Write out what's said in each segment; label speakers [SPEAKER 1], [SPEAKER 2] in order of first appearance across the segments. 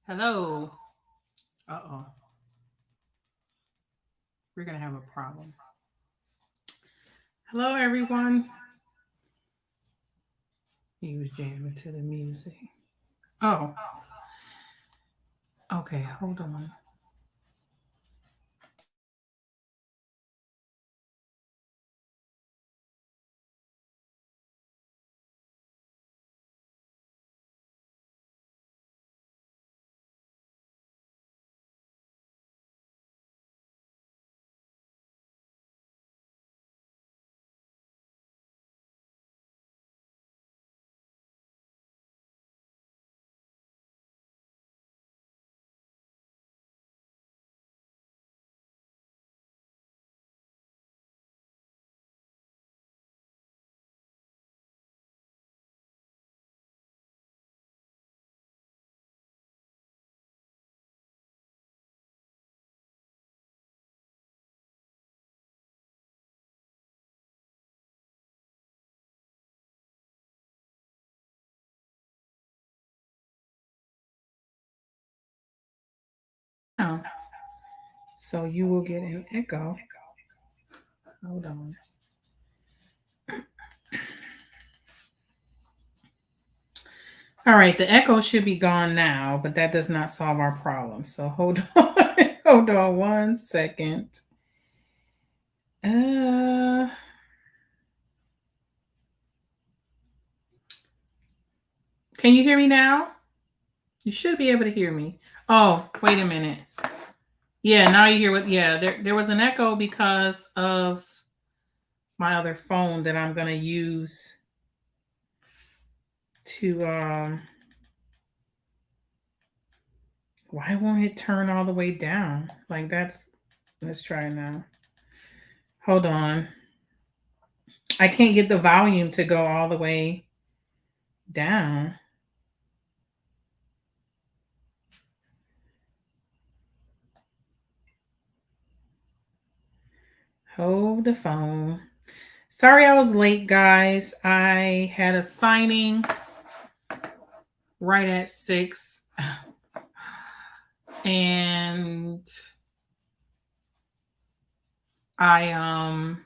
[SPEAKER 1] Hello. Uh-oh. We're going to have a problem. Hello, everyone. He was jamming to the music. Oh. Okay, hold on. Now, so you will get an echo. Hold on. All right, the echo should be gone now, but that does not solve our problem. So hold on. Hold on 1 second. Can you hear me now? You should be able to hear me. Oh, wait a minute. Yeah, now you hear what? Yeah, there was an echo because of my other phone that I'm gonna use to why won't it turn all the way down? Like let's try it now. Hold on. I can't get the volume to go all the way down. Hold the phone. Sorry I was late, guys. I had a signing right at 6. And I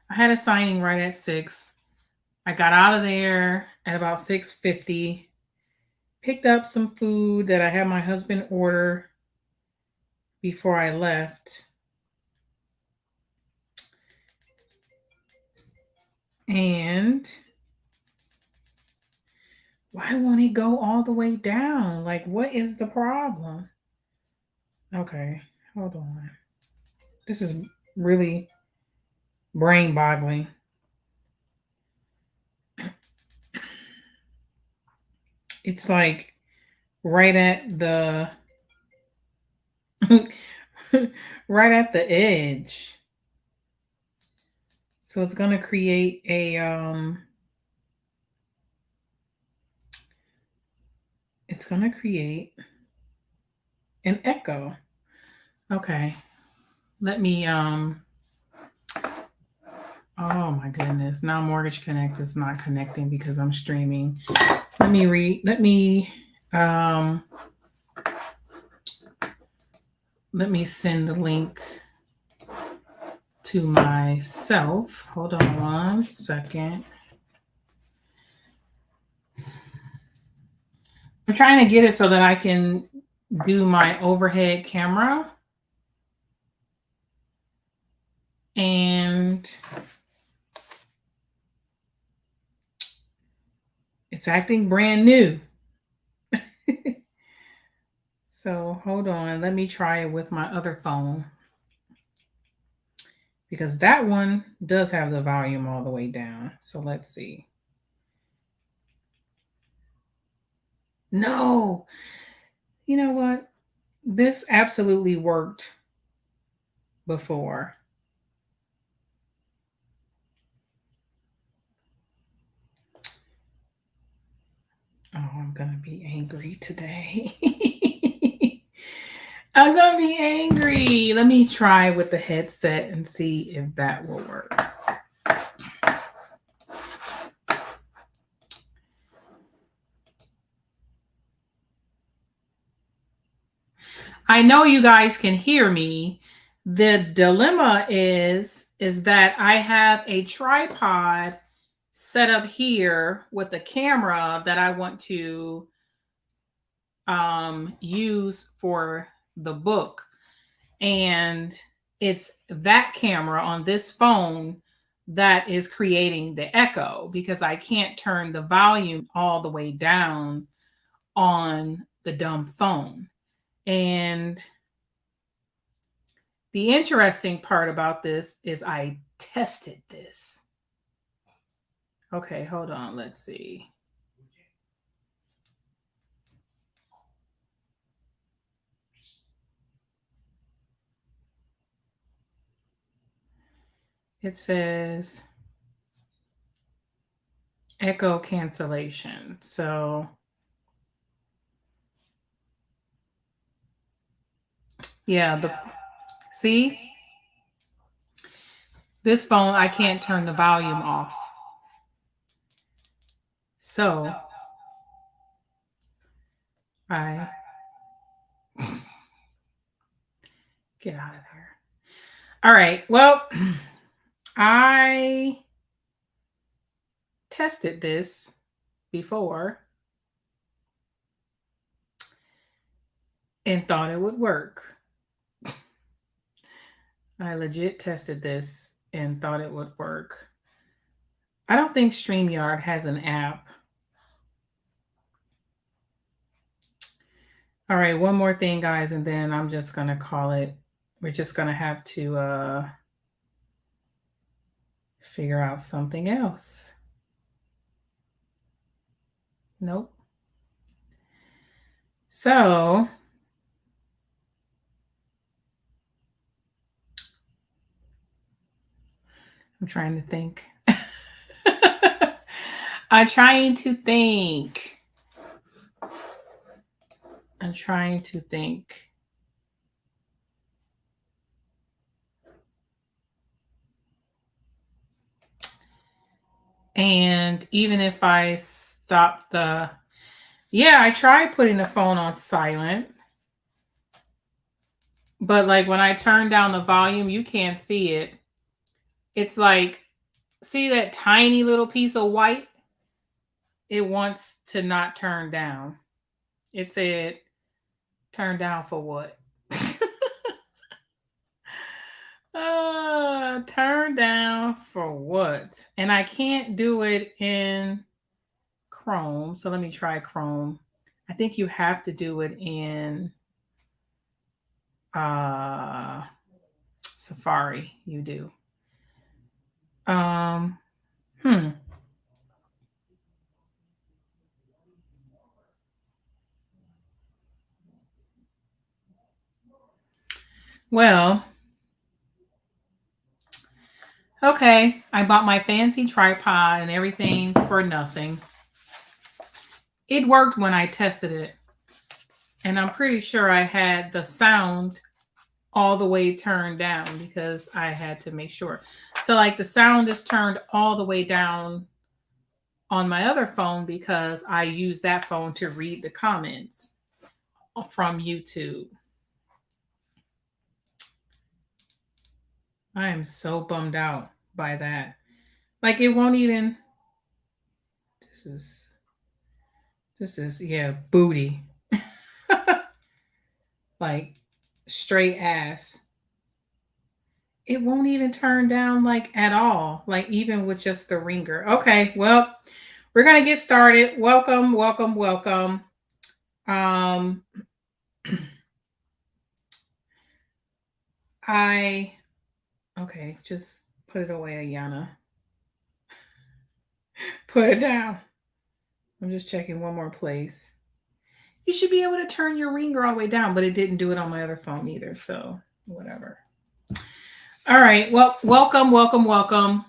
[SPEAKER 1] had a signing right at 6. I got out of there at about 6:50. Picked up some food that I had my husband order before I left. And why won't it go all the way down? Like, what is the problem? Okay, hold on. This is really brain boggling. It's like right at the right at the edge. So it's going to create a it's going to create an echo. Okay. Let me oh my goodness. Now Mortgage Connect is not connecting because I'm streaming. Let me send the link to myself. Hold on one second. I'm trying to get it so that I can do my overhead camera. And it's acting brand new. So hold on. Let me try it with my other phone. Because that one does have the volume all the way down. So let's see. No. You know what? This absolutely worked before. Oh, I'm going to be angry today. I'm going to be angry. Let me try with the headset and see if that will work. I know you guys can hear me. The dilemma is that I have a tripod set up here with a camera that I want to use for the book. And it's that camera on this phone that is creating the echo because I can't turn the volume all the way down on the dumb phone. And the interesting part about this is I tested this. Okay, hold on. Let's see. It says echo cancellation. So yeah, see? This phone, I can't turn the volume off. So I get out of there. All right. Well, I tested this before and thought it would work. I legit tested this and thought it would work. I don't think StreamYard has an app. All right, one more thing, guys, and then I'm just going to call it. We're just going to have to figure out something else. Nope. So I'm trying to think. I'm trying to think. I'm trying to think. And even if I stop I tried putting the phone on silent. But like when I turn down the volume, you can't see it. It's like, see that tiny little piece of white? It wants to not turn down. It said, turn down for what? Turn down for what? And I can't do it in Chrome. So let me try Chrome. I think you have to do it in Safari. You do. Um, hmm. Well, okay. I bought my fancy tripod and everything for nothing. It worked when I tested it. And I'm pretty sure I had the sound all the way turned down because I had to make sure. So, like, the sound is turned all the way down on my other phone because I use that phone to read the comments from YouTube. I am so bummed out by that. Like, it won't even. This is, yeah, booty. Like, straight ass. It won't even turn down, like, at all. Like, even with just the ringer. Okay, well, we're going to get started. Welcome, welcome, welcome. Okay, just put it away, Ayana. Put it down. I'm just checking one more place. You should be able to turn your ringer all the way down, but it didn't do it on my other phone either. So, whatever. All right. Well, welcome, welcome, welcome.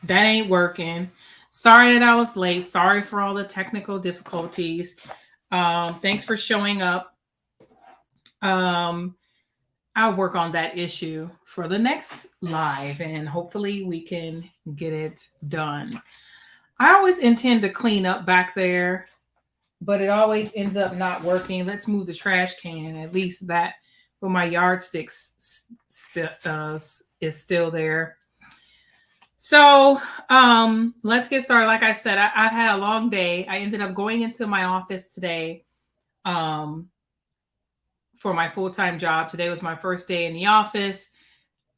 [SPEAKER 1] That ain't working. Sorry that I was late. Sorry for all the technical difficulties. Thanks for showing up. I'll work on that issue for the next live and hopefully we can get it done. I always intend to clean up back there, but it always ends up not working. Let's move the trash can. At least that, but my yardstick is still there. So let's get started. Like I said, I've had a long day. I ended up going into my office today for my full-time job. Today was my first day in the office.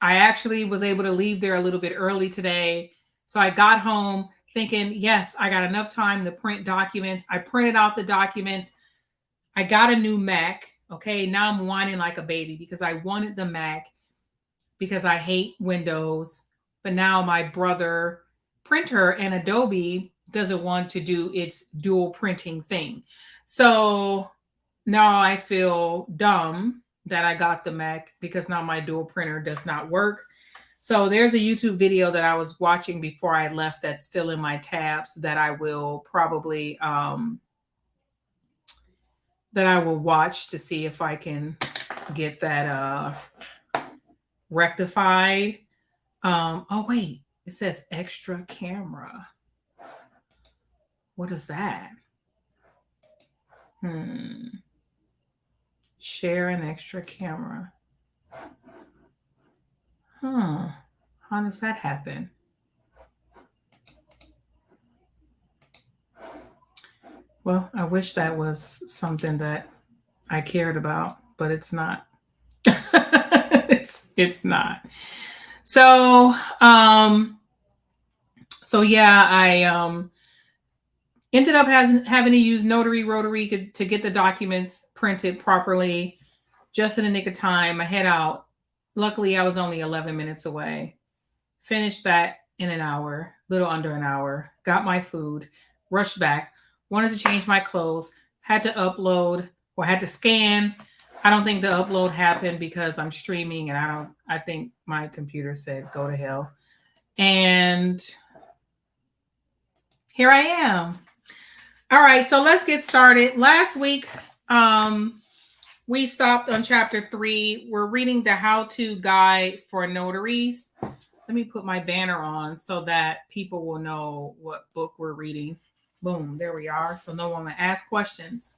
[SPEAKER 1] I actually was able to leave there a little bit early today. So I got home thinking, yes, I got enough time to print documents. I printed out the documents. I got a new Mac. Okay, now I'm whining like a baby because I wanted the Mac because I hate Windows. But now my brother printer and Adobe doesn't want to do its dual printing thing. So now I feel dumb that I got the Mac because now my dual printer does not work. So there's a YouTube video that I was watching before I left that's still in my tabs that I will probably watch to see if I can get that rectified. Oh wait, it says extra camera. What is that? Share an extra camera. How does that happen? Well, I wish that was something that I cared about, but it's not. it's not. So yeah, I ended up having to use Notary to get the documents printed properly, just in the nick of time. I head out. Luckily, I was only 11 minutes away. Finished that in an hour, little under an hour. Got my food, rushed back, wanted to change my clothes, had to upload or had to scan. I don't think the upload happened because I'm streaming and I think my computer said go to hell. And here I am. All right, so let's get started. Last week, we stopped on chapter 3. We're reading the how-to guide for notaries. Let me put my banner on so that people will know what book we're reading. Boom, there we are. So no one will ask questions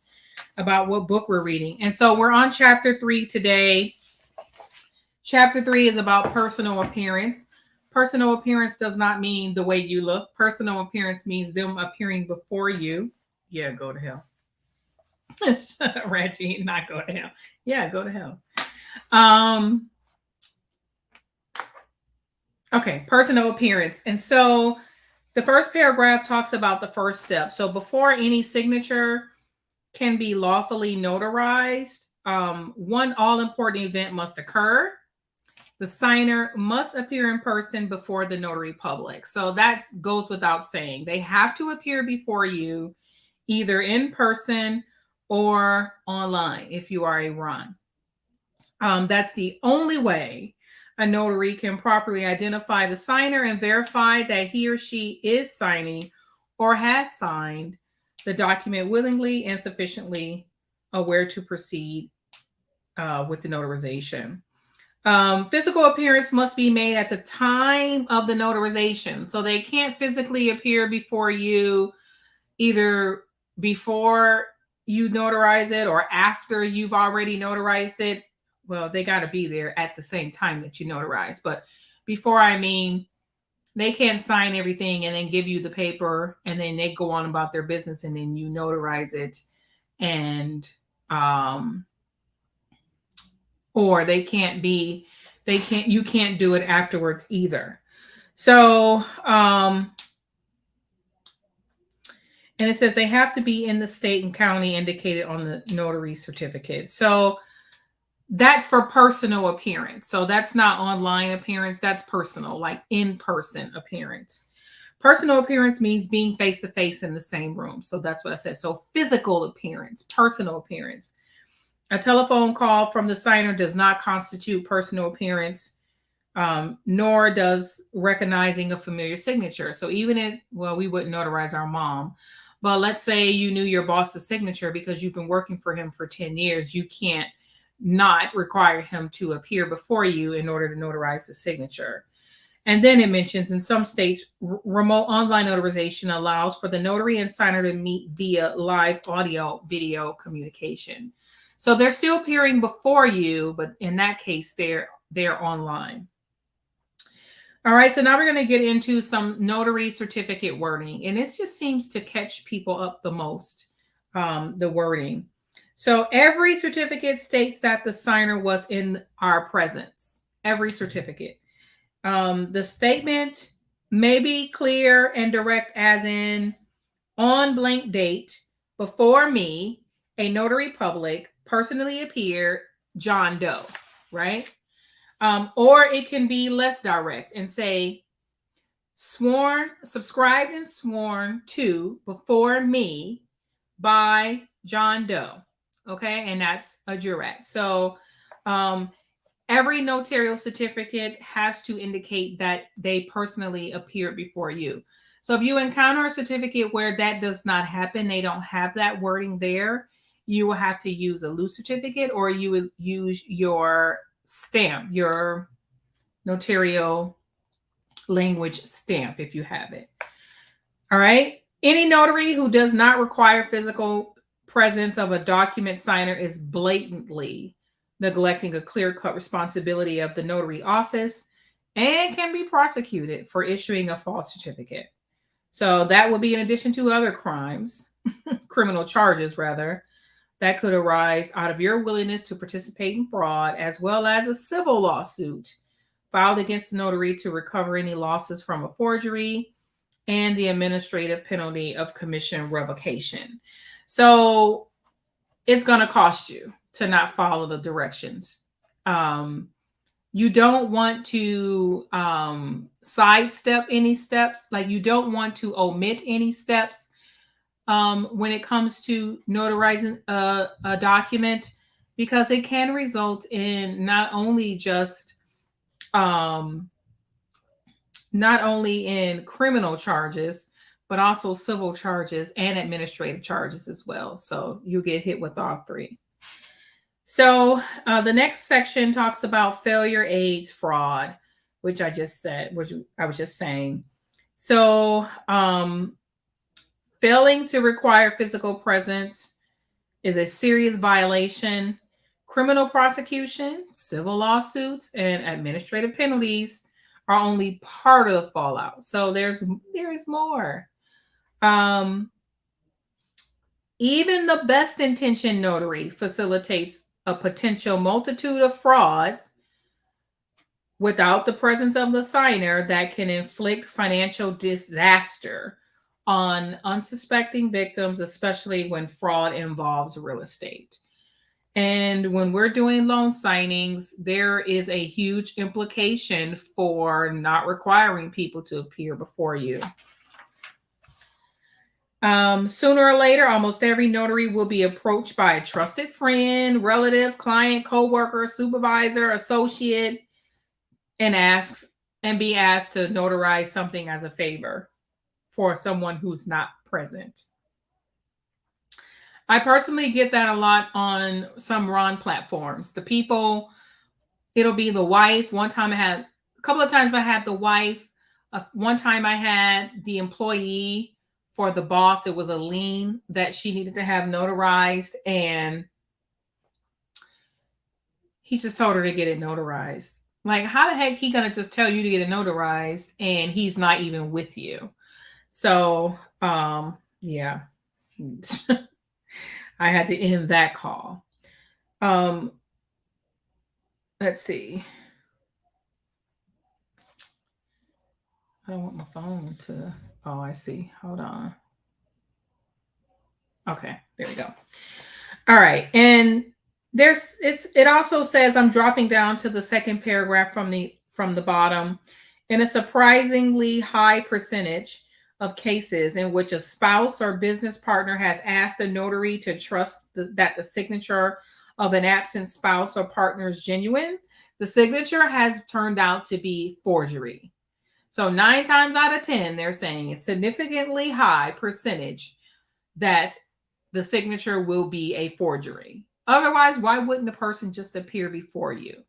[SPEAKER 1] about what book we're reading. And so we're on chapter 3 today. Chapter 3 is about personal appearance. Personal appearance does not mean the way you look. Personal appearance means them appearing before you. Yeah, go to hell. Shut up, Reggie. Not go to hell. Yeah, go to hell. Okay, personal appearance. And so the first paragraph talks about the first step. So before any signature can be lawfully notarized, one all-important event must occur. The signer must appear in person before the notary public. So that goes without saying. They have to appear before you, either in person or online if you are a RON. That's the only way a notary can properly identify the signer and verify that he or she is signing or has signed the document willingly and sufficiently aware to proceed with the notarization. Physical appearance must be made at the time of the notarization. So they can't physically appear before you either before you notarize it or after you've already notarized it. Well, they got to be there at the same time that you notarize. But before, I mean, they can't sign everything and then give you the paper and then they go on about their business and then you notarize it. And, or you can't do it afterwards either. So, and it says they have to be in the state and county indicated on the notary certificate. So that's for personal appearance. So that's not online appearance. That's personal, like in-person appearance. Personal appearance means being face-to-face in the same room. So that's what I said. So physical appearance, personal appearance. A telephone call from the signer does not constitute personal appearance, nor does recognizing a familiar signature. So even if, well, we wouldn't notarize our mom, but let's say you knew your boss's signature because you've been working for him for 10 years. You can't not require him to appear before you in order to notarize the signature. And then it mentions in some states, remote online notarization allows for the notary and signer to meet via live audio video communication. So they're still appearing before you, but in that case, they're online. All right, so now we're going to get into some notary certificate wording, and it just seems to catch people up the most, the wording. So every certificate states that the signer was in our presence, every certificate. The statement may be clear and direct, as in, on blank date, before me, a notary public, personally appeared, John Doe, right? Or it can be less direct and say, sworn, subscribed and sworn to before me by John Doe. Okay, and that's a jurat. So every notarial certificate has to indicate that they personally appeared before you. So if you encounter a certificate where that does not happen, they don't have that wording there, you will have to use a loose certificate, or you would use your stamp, your notarial language stamp if you have it. All right. Any notary who does not require physical presence of a document signer is blatantly neglecting a clear-cut responsibility of the notary office and can be prosecuted for issuing a false certificate. So that would be in addition to other crimes, criminal charges rather, that could arise out of your willingness to participate in fraud, as well as a civil lawsuit filed against the notary to recover any losses from a forgery and the administrative penalty of commission revocation. So it's going to cost you to not follow the directions. You don't want to sidestep any steps. Like, you don't want to omit any steps when it comes to notarizing a document, because it can result in not only just not only in criminal charges, but also civil charges and administrative charges as well. So you get hit with all three. So the next section talks about failure aids fraud, which I just said, which I was just saying. So failing to require physical presence is a serious violation. Criminal prosecution, civil lawsuits, and administrative penalties are only part of the fallout. So there is more. Even the best intentioned notary facilitates a potential multitude of fraud without the presence of the signer that can inflict financial disaster on unsuspecting victims, especially when fraud involves real estate. And when we're doing loan signings, there is a huge implication for not requiring people to appear before you. Sooner or later, almost every notary will be approached by a trusted friend, relative, client, coworker, supervisor, associate, and be asked to notarize something as a favor for someone who's not present. I personally get that a lot on some Ron platforms. The people, it'll be the wife. One time I had a couple of times I had the wife. One time I had the employee for the boss. It was a lien that she needed to have notarized, and he just told her to get it notarized. Like, how the heck he gonna just tell you to get it notarized and he's not even with you? So, yeah. I had to end that call. Let's see. I don't want my phone to. Oh, I see. Hold on. Okay, there we go. All right, and it also says, I'm dropping down to the second paragraph from the bottom. In a surprisingly high percentage of cases in which a spouse or business partner has asked a notary to trust that the signature of an absent spouse or partner is genuine, the signature has turned out to be forgery. So 9 times out of 10, they're saying it's significantly high percentage that the signature will be a forgery. Otherwise, why wouldn't the person just appear before you?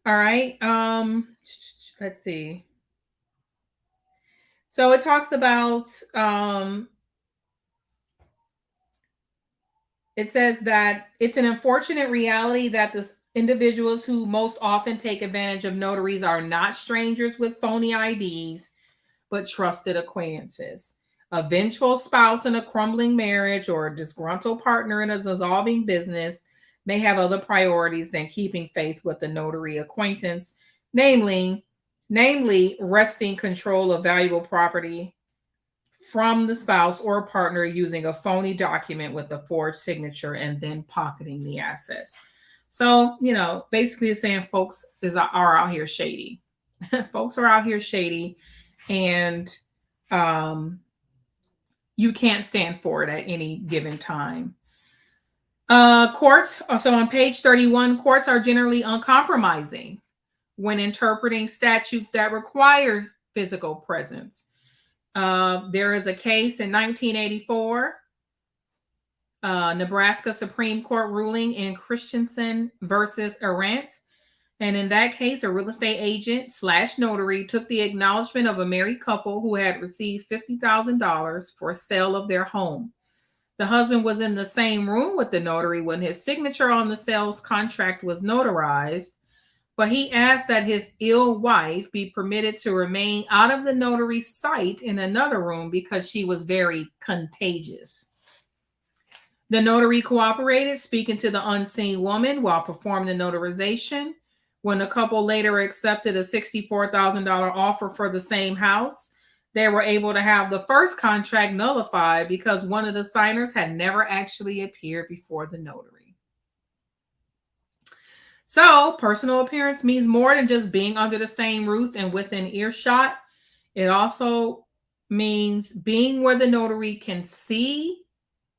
[SPEAKER 1] All right. Let's see. So it talks about it says that it's an unfortunate reality that the individuals who most often take advantage of notaries are not strangers with phony IDs, but trusted acquaintances. A vengeful spouse in a crumbling marriage or a disgruntled partner in a dissolving business may have other priorities than keeping faith with the notary acquaintance, namely wresting control of valuable property from the spouse or partner using a phony document with a forged signature and then pocketing the assets. So, basically it's saying folks are out here shady. Folks are out here shady, and you can't stand for it at any given time. Courts, so on page 31, courts are generally uncompromising when interpreting statutes that require physical presence. There is a case in 1984, Nebraska Supreme Court ruling in Christensen versus Arantz. And in that case, a real estate agent / notary took the acknowledgement of a married couple who had received $50,000 for sale of their home. The husband was in the same room with the notary when his signature on the sales contract was notarized, but he asked that his ill wife be permitted to remain out of the notary's sight in another room because she was very contagious. The notary cooperated, speaking to the unseen woman while performing the notarization. When the couple later accepted a $64,000 offer for the same house, they were able to have the first contract nullified because one of the signers had never actually appeared before the notary. So, personal appearance means more than just being under the same roof and within earshot. It also means being where the notary can see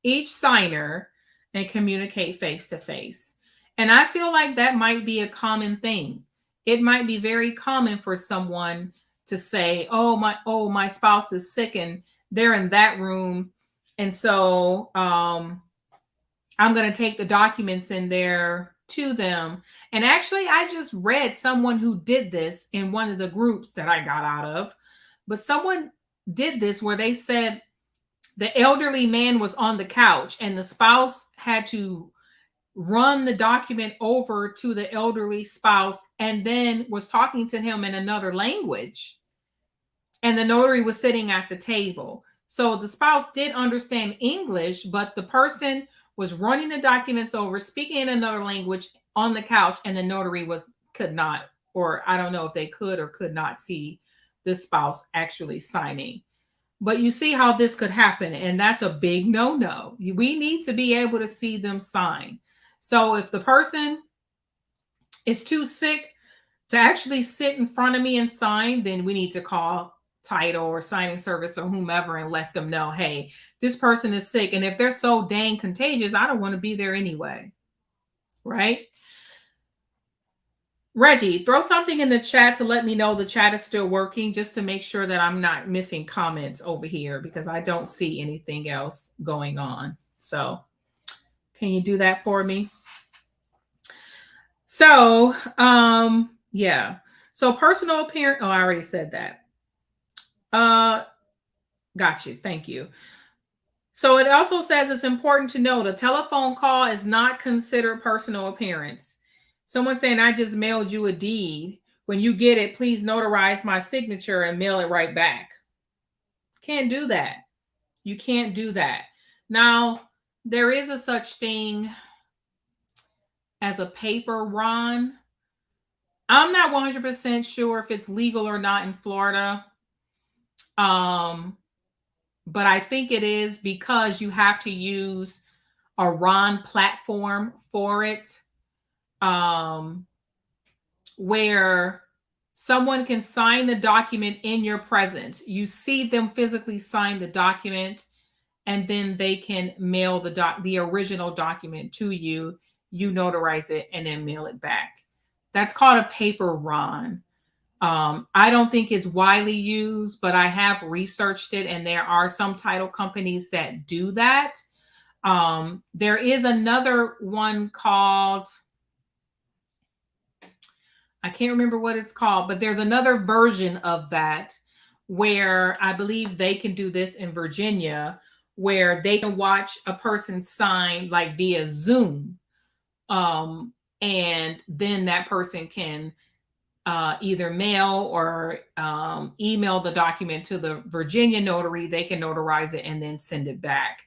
[SPEAKER 1] each signer and communicate face to face. And I feel like that might be a common thing. it might be very common for someone to say, my spouse is sick and they're in that room. And so I'm going to take the documents in there to them. And actually, I just read someone who did this in one of the groups that I got out of. But someone did this where they said the elderly man was on the couch and the spouse had to run the document over to the elderly spouse and then was talking to him in another language. And the notary was sitting at the table. So the spouse did understand English, but the person was running the documents over, speaking in another language on the couch, and the notary could not, or I don't know if they could or could not see the spouse actually signing. But you see how this could happen, and that's a big no-no. We need to be able to see them sign. So if the person is too sick to actually sit in front of me and sign, then we need to call title or signing service or whomever and let them know, hey, this person is sick. And if they're so dang contagious, I don't want to be there anyway. Right? Reggie, throw something in the chat to let me know the chat is still working, just to make sure that I'm not missing comments over here, because I don't see anything else going on. So can you do that for me? So, yeah. So personal appearance. Oh, I already said that. Got you. Thank you. So it also says it's important to note a telephone call is not considered personal appearance. Someone saying, I just mailed you a deed. When you get it, please notarize my signature and mail it right back. Can't do that. You can't do that. Now, there is a such thing as a paper run. I'm not 100% sure if it's legal or not in Florida. But I think it is, because you have to use a RON platform for it, where someone can sign the document in your presence. You see them physically sign the document, and then they can mail the original document to you. You notarize it and then mail it back. That's called a paper RON. I don't think it's widely used, but I have researched it, and there are some title companies that do that. There is another one called, I can't remember what it's called, but there's another version of that where I believe they can do this in Virginia, where they can watch a person sign like via Zoom. And then that person can either mail or email the document to the Virginia notary. They can notarize it and then send it back.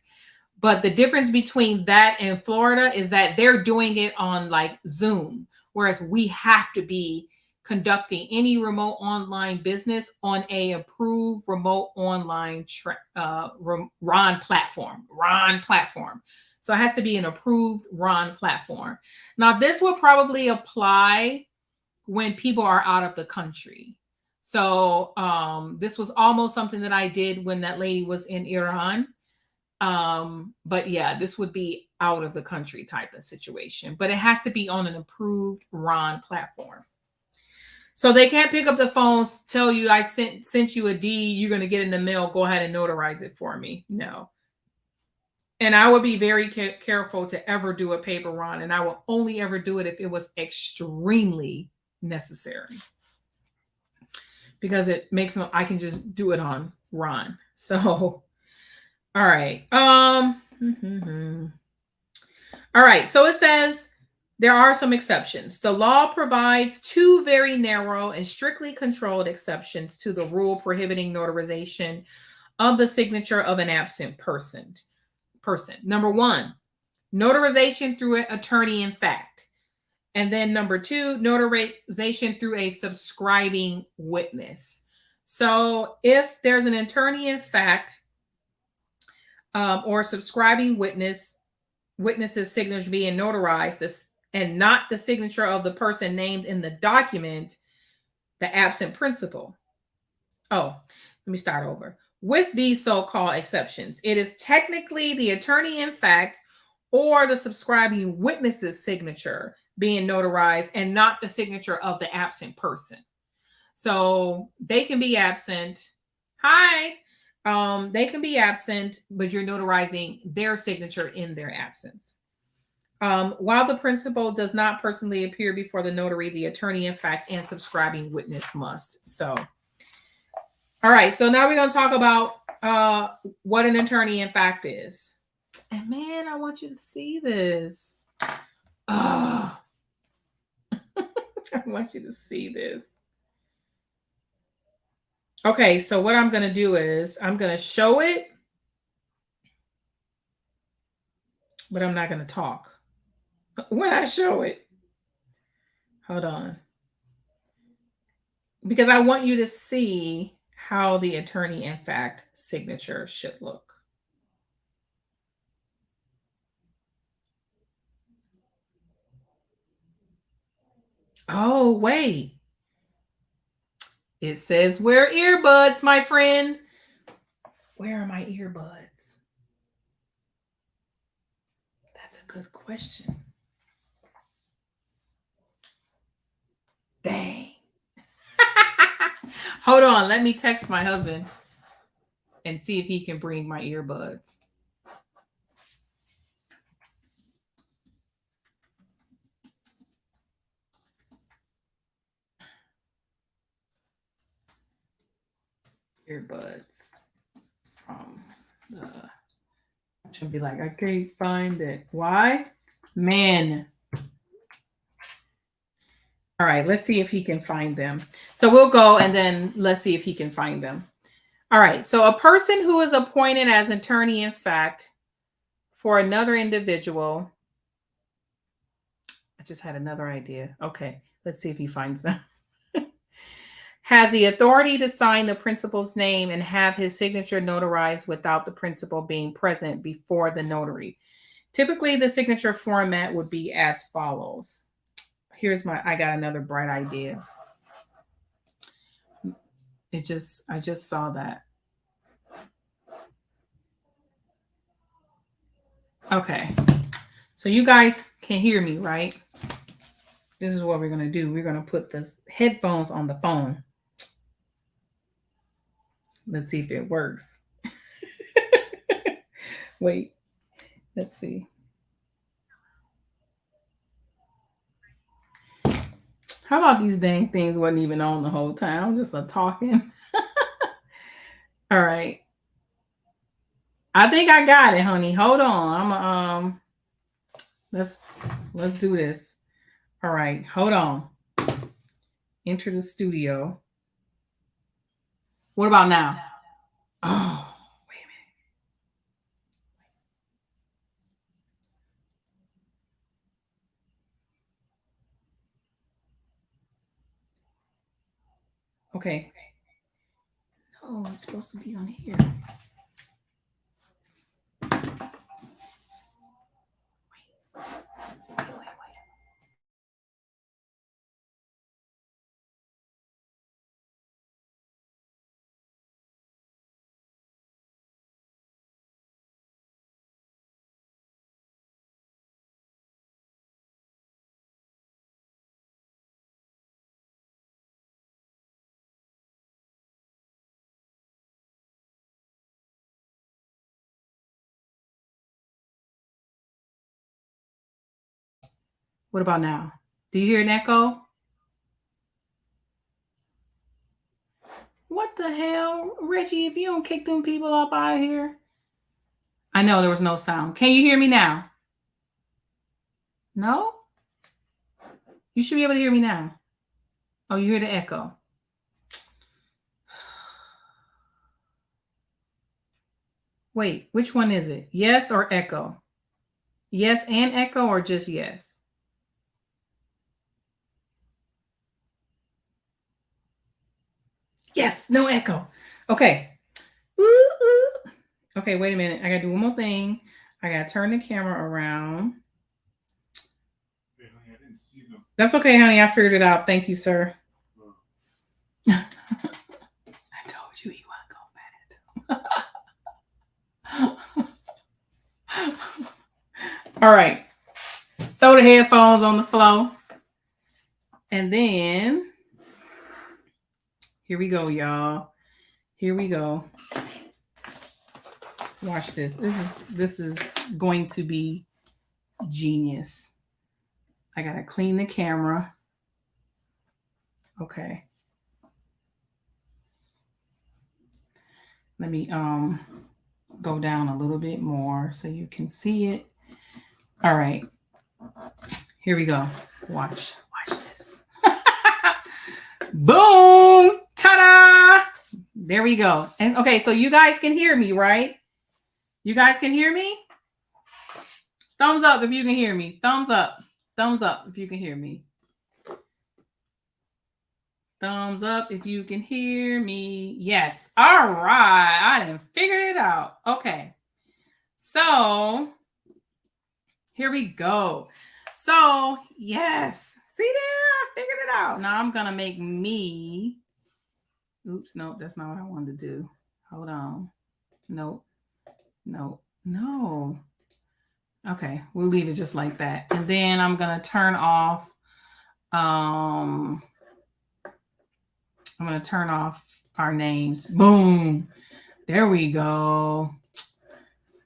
[SPEAKER 1] But the difference between that and Florida is that they're doing it on like Zoom, whereas we have to be conducting any remote online business on a approved remote online RON platform. So it has to be an approved RON platform. Now, this will probably apply when people are out of the country. So this was almost something that I did when that lady was in Iran. But yeah, this would be out of the country type of situation, but it has to be on an approved RON platform. So they can't pick up the phone, tell you I sent you a deed, you're going to get in the mail, go ahead and notarize it for me. No. And I would be very careful to ever do a paper RON, and I will only ever do it if it was extremely necessary, because it makes I can just do it on RON. So, all right. All right. So it says there are some exceptions. The law provides two very narrow and strictly controlled exceptions to the rule prohibiting notarization of the signature of an absent person. Number one, notarization through an attorney in fact. And then number two, notarization through a subscribing witness. So if there's an attorney in fact or subscribing witness's signature being notarized, and not the signature of the person named in the document, the absent principal. Oh, let me start over. With these so-called exceptions, it is technically the attorney in fact or the subscribing witness's signature being notarized and not the signature of the absent person. So they can be absent. Hi. They can be absent, but you're notarizing their signature in their absence. While the principal does not personally appear before the notary, the attorney in fact and subscribing witness must. So, all right. So now we're going to talk about what an attorney in fact is. And man, I want you to see this. Oh, I want you to see this. Okay, so what I'm going to do is I'm going to show it, but I'm not going to talk when I show it. Hold on. Because I want you to see how the attorney in fact signature should look. Oh, wait. It says wear earbuds, my friend. Where are my earbuds? That's a good question. Dang. Hold on. Let me text my husband and see if he can bring my earbuds. Earbuds from the... Should be like, I can't find it. Why? Man. All right, let's see if he can find them. So we'll go and then let's see if he can find them. All right, so a person who is appointed as attorney in fact for another individual. I just had another idea. Okay, let's see if he finds them. Has the authority to sign the principal's name and have his signature notarized without the principal being present before the notary. Typically, the signature format would be as follows. I got another bright idea. I just saw that. Okay. So you guys can hear me, right? This is what we're going to do. We're going to put the headphones on the phone. Let's see if it works. Wait, let's see. How about these dang things wasn't even on the whole time? I'm just talking. All right. I think I got it, honey. Hold on. I'm let's do this. All right. Hold on. Enter the studio. What about now? Oh, wait a minute. Okay. No, it's supposed to be on here. Wait. What about now? Do you hear an echo? What the hell, Reggie? If you don't kick them people up out of here. I know there was no sound. Can you hear me now? No? You should be able to hear me now. Oh, you hear the echo. Wait, which one is it? Yes or echo? Yes and echo or just yes? Yes, no echo. Okay. Ooh. Okay, wait a minute. I got to do one more thing. I got to turn the camera around. I didn't see them. That's okay, honey. I figured it out. Thank you, sir. I told you he wasn't going bad. All right. Throw the headphones on the floor. And then, here we go, y'all. Here we go. Watch this. This is going to be genius. I gotta clean the camera. Okay. Let me go down a little bit more so you can see it. All right. Here we go. Watch this. Boom! Ta-da! There we go. And okay, so you guys can hear me, right? You guys can hear me? Thumbs up if you can hear me. Thumbs up. Thumbs up if you can hear me. Thumbs up if you can hear me. Yes. All right. I done figured it out. Okay. So here we go. So yes. See there? I figured it out. Now I'm going to make me. Oops. Nope. That's not what I wanted to do. Hold on. Nope. No. Okay. We'll leave it just like that. And then I'm going to turn off. I'm going to turn off our names. Boom. There we go.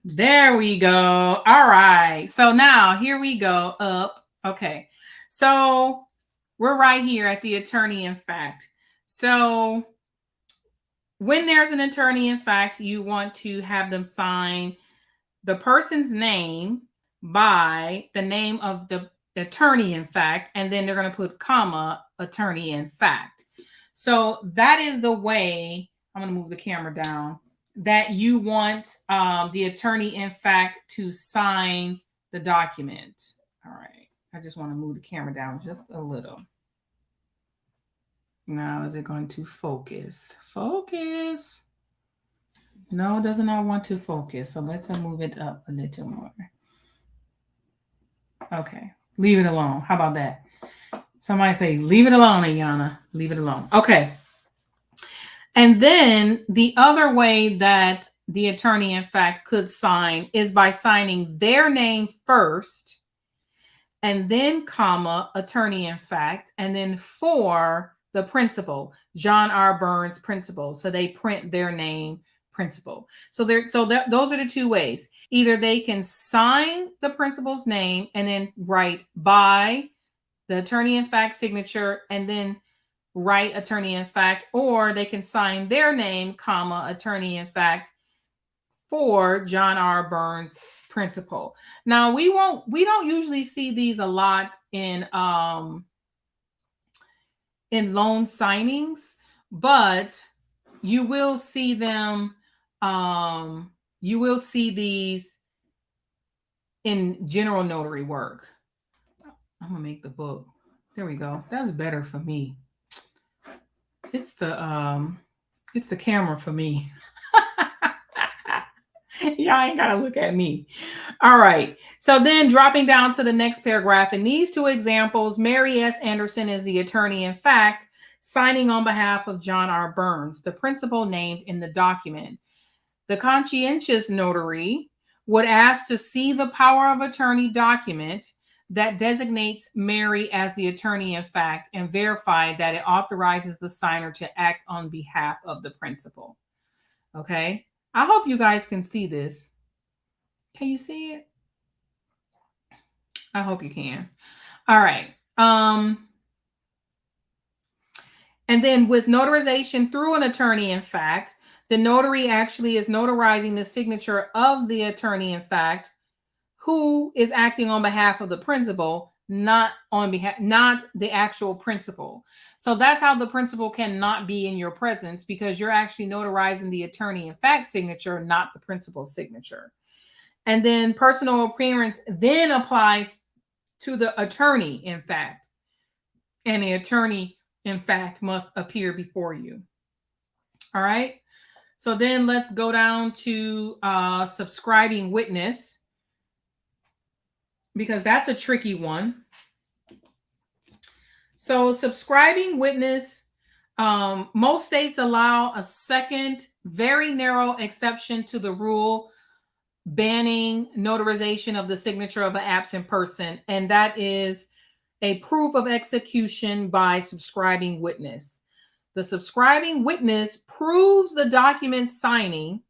[SPEAKER 1] There we go. All right. So now here we go up. Okay. So we're right here at the attorney in fact. So when there's an attorney in fact, you want to have them sign the person's name by the name of the attorney in fact, and then they're going to put comma attorney in fact. So that is the way, I'm going to move the camera down, that you want the attorney in fact to sign the document. All right. I just want to move the camera down just a little. Now, is it going to focus? Focus. No, it does not want to focus. So let's move it up a little more. Okay. Leave it alone. How about that? Somebody say, leave it alone, Ayana. Leave it alone. Okay. And then the other way that the attorney, in fact, could sign is by signing their name first, and then comma, attorney, in fact, and then for the principal, John R. Burns, principal. So they print their name, principal. So those are the two ways. Either they can sign the principal's name and then write by the attorney in fact signature and then write attorney in fact, or they can sign their name, comma, attorney in fact for John R. Burns, principal. Now we don't usually see these a lot in loan signings, but you will see them. You will see these in general notary work. I'm gonna make the book. There we go. That's better for me. It's the camera for me. Y'all ain't gotta look at me. All right. So then dropping down to the next paragraph, in these two examples, Mary S. Anderson is the attorney in fact, signing on behalf of John R. Burns, the principal named in the document. The conscientious notary would ask to see the power of attorney document that designates Mary as the attorney in fact and verify that it authorizes the signer to act on behalf of the principal. Okay. I hope you guys can see this. Can you see it? I hope you can. All right. And then with notarization through an attorney in fact, the notary actually is notarizing the signature of the attorney in fact, who is acting on behalf of the principal, not the actual principal. So that's how the principal cannot be in your presence, because you're actually notarizing the attorney in fact signature, not the principal's signature. And then personal appearance then applies to the attorney in fact, and the attorney in fact must appear before you. All right. So then let's go down to subscribing witness, because that's a tricky one. So subscribing witness, most states allow a second, very narrow exception to the rule banning notarization of the signature of an absent person, and that is a proof of execution by subscribing witness. The subscribing witness proves the document signing,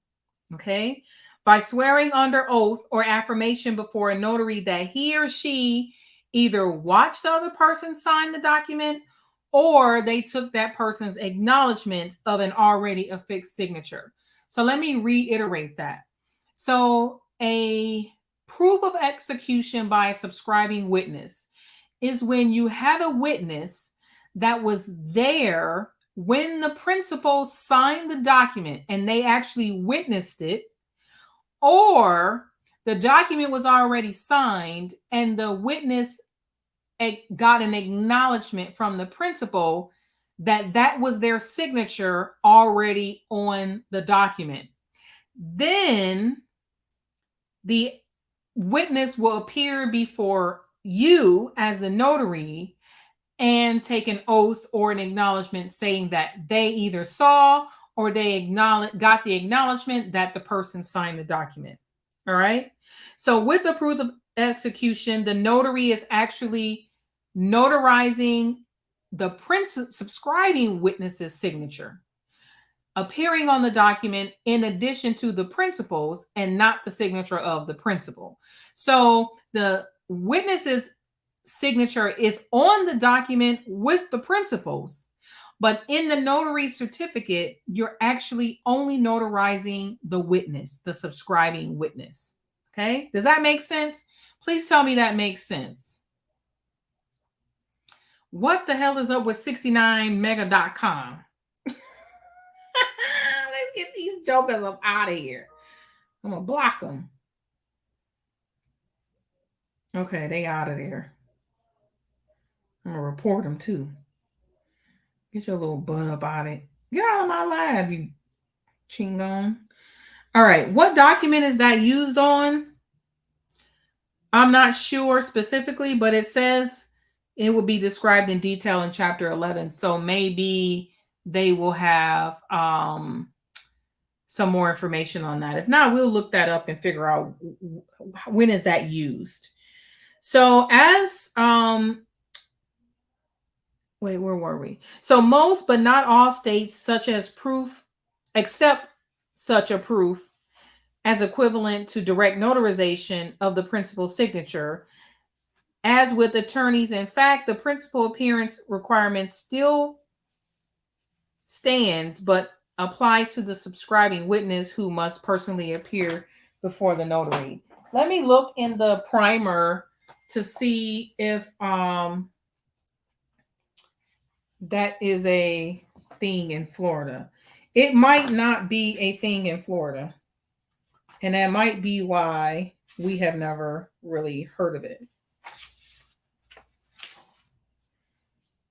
[SPEAKER 1] okay, by swearing under oath or affirmation before a notary that he or she either watched the other person sign the document or they took that person's acknowledgement of an already affixed signature. So let me reiterate that. So a proof of execution by a subscribing witness is when you have a witness that was there when the principal signed the document and they actually witnessed it, or the document was already signed and the witness got an acknowledgement from the principal that that was their signature already on the document. Then the witness will appear before you as the notary and take an oath or an acknowledgement saying that they either saw or they got the acknowledgement that the person signed the document. All right. So with the proof of execution, the notary is actually notarizing the subscribing witness's signature, appearing on the document in addition to the principal's and not the signature of the principal. So the witness's signature is on the document with the principal's, but in the notary certificate, you're actually only notarizing the witness, the subscribing witness. Okay, does that make sense? Please tell me that makes sense. What the hell is up with 69mega.com? Let's get these jokers up out of here. I'm gonna block them. Okay, they out of there. I'm gonna report them too. Get your little butt up out of it. Get out of my lab, you chingon. All right, what document is that used on? I'm not sure specifically, but it says it will be described in detail in chapter 11. So maybe they will have some more information on that. If not, we'll look that up and figure out when is that used. So as wait, where were we? So most but not all states such as proof accept such a proof as equivalent to direct notarization of the principal's signature. As with attorneys, in fact, the principal appearance requirement still stands, but applies to the subscribing witness who must personally appear before the notary. Let me look in the primer to see if that is a thing in Florida. It might not be a thing in Florida. And that might be why we have never really heard of it.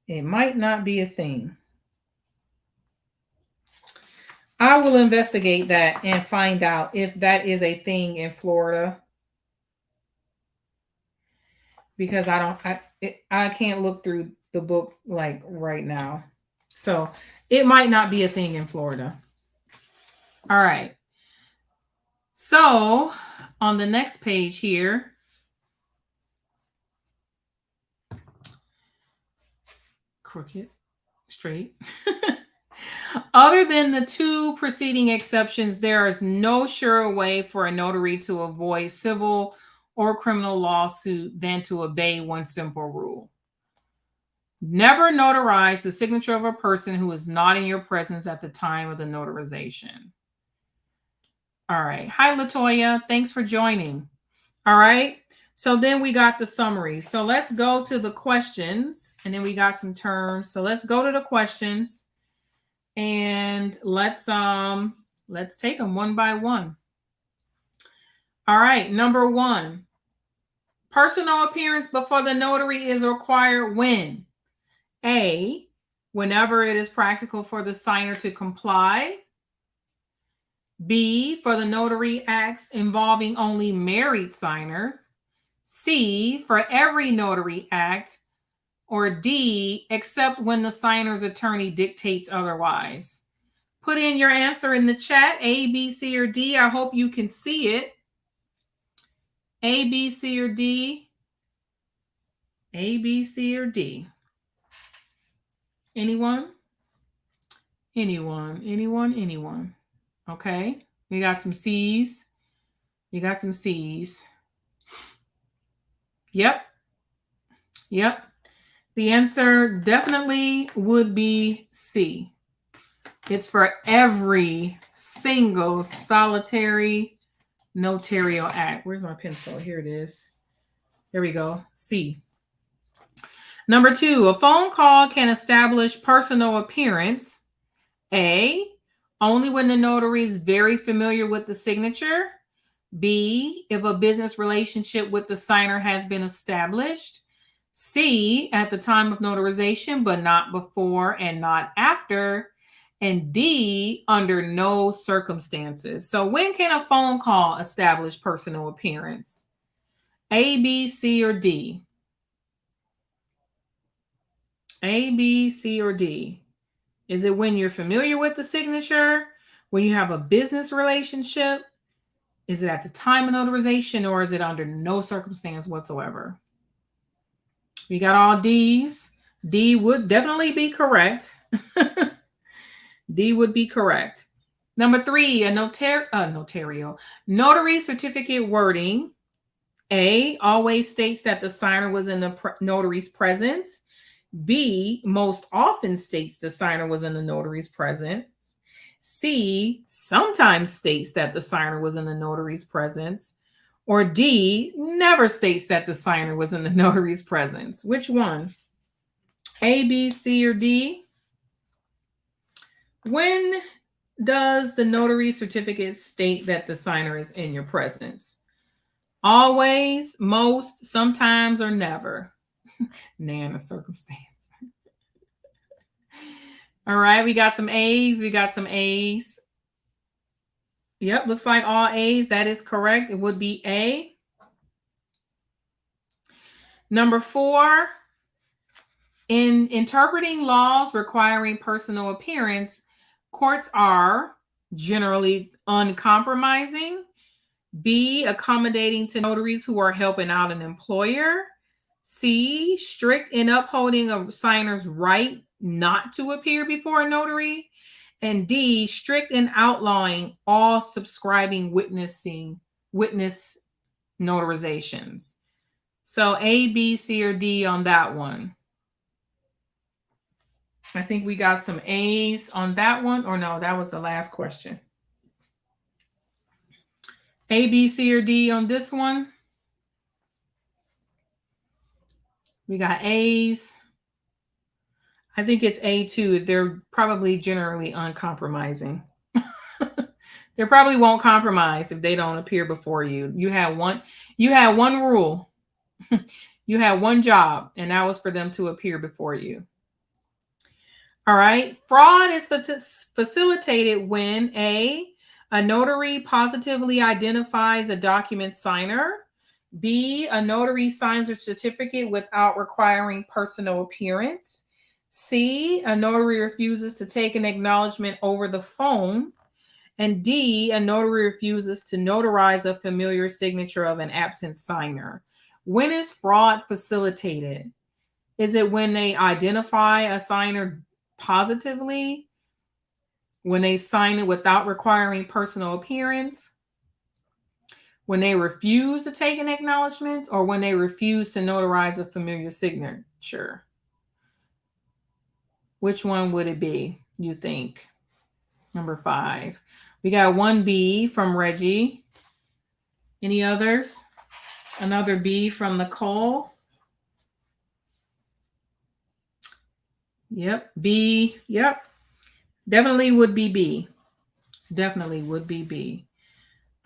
[SPEAKER 1] It might not be a thing. I will investigate that and find out if that is a thing in Florida. Because I can't look through the book like right now. So it might not be a thing in Florida. All right. So on the next page here, crooked, straight. Other than the two preceding exceptions, there is no surer way for a notary to avoid civil or criminal lawsuit than to obey one simple rule. Never notarize the signature of a person who is not in your presence at the time of the notarization. All right. Hi, Latoya. Thanks for joining. All right. So then we got the summary. So let's go to the questions, and then we got some terms. So let's go to the questions, and let's take them one by one. All right. Number 1, personal appearance before the notary is required when? A, whenever it is practical for the signer to comply. B, for the notary acts involving only married signers. C, for every notary act. Or D, except when the signer's attorney dictates otherwise. Put in your answer in the chat, A, B, C, or D. I hope you can see it. A, B, C, or D? A, B, C, or D? Anyone? Anyone? Okay. We got some C's. You got some C's. Yep. The answer definitely would be C. It's for every single solitary notarial act. Where's my pencil? Here it is. There we go. C. Number 2, a phone call can establish personal appearance. A, only when the notary is very familiar with the signature. B, if a business relationship with the signer has been established. C, at the time of notarization, but not before and not after. And D, under no circumstances. So when can a phone call establish personal appearance? A, B, C, or D? A, B, C, or D? Is it when you're familiar with the signature? When you have a business relationship? Is it at the time of notarization, or is it under no circumstance whatsoever? We got all D's. D would definitely be correct. D would be correct. Number 3, a notarial. Notary certificate wording. A, always states that the signer was in the notary's presence. B, most often states the signer was in the notary's presence. C, sometimes states that the signer was in the notary's presence. Or D, never states that the signer was in the notary's presence. Which one? A, B, C, or D? When does the notary certificate state that the signer is in your presence? Always, most, sometimes, or never? Nan, a circumstance. All right, we got some A's. Yep, looks like all A's. That is correct. It would be A. Number 4, in interpreting laws requiring personal appearance, courts are generally uncompromising. B, accommodating to notaries who are helping out an employer. C, strict in upholding a signer's right not to appear before a notary. And D, strict in outlawing all subscribing witness notarizations. So A, B, C, or D on that one. I think we got some A's on that one. Or no, that was the last question. A, B, C, or D on this one. We got A's. I think it's A too. They're probably generally uncompromising. They probably won't compromise if they don't appear before you. You had one rule. You had one job, and that was for them to appear before you. All right. Fraud is facilitated when A, notary positively identifies a document signer. B, a notary signs a certificate without requiring personal appearance. C, a notary refuses to take an acknowledgement over the phone. And D, a notary refuses to notarize a familiar signature of an absent signer. When is fraud facilitated? Is it when they identify a signer positively? When they sign it without requiring personal appearance? When they refuse to take an acknowledgement, or when they refuse to notarize a familiar signature? Which one would it be, you think? Number 5. We got 1B from Reggie. Any others? Another B from Nicole. Yep, B. Yep. Definitely would be B.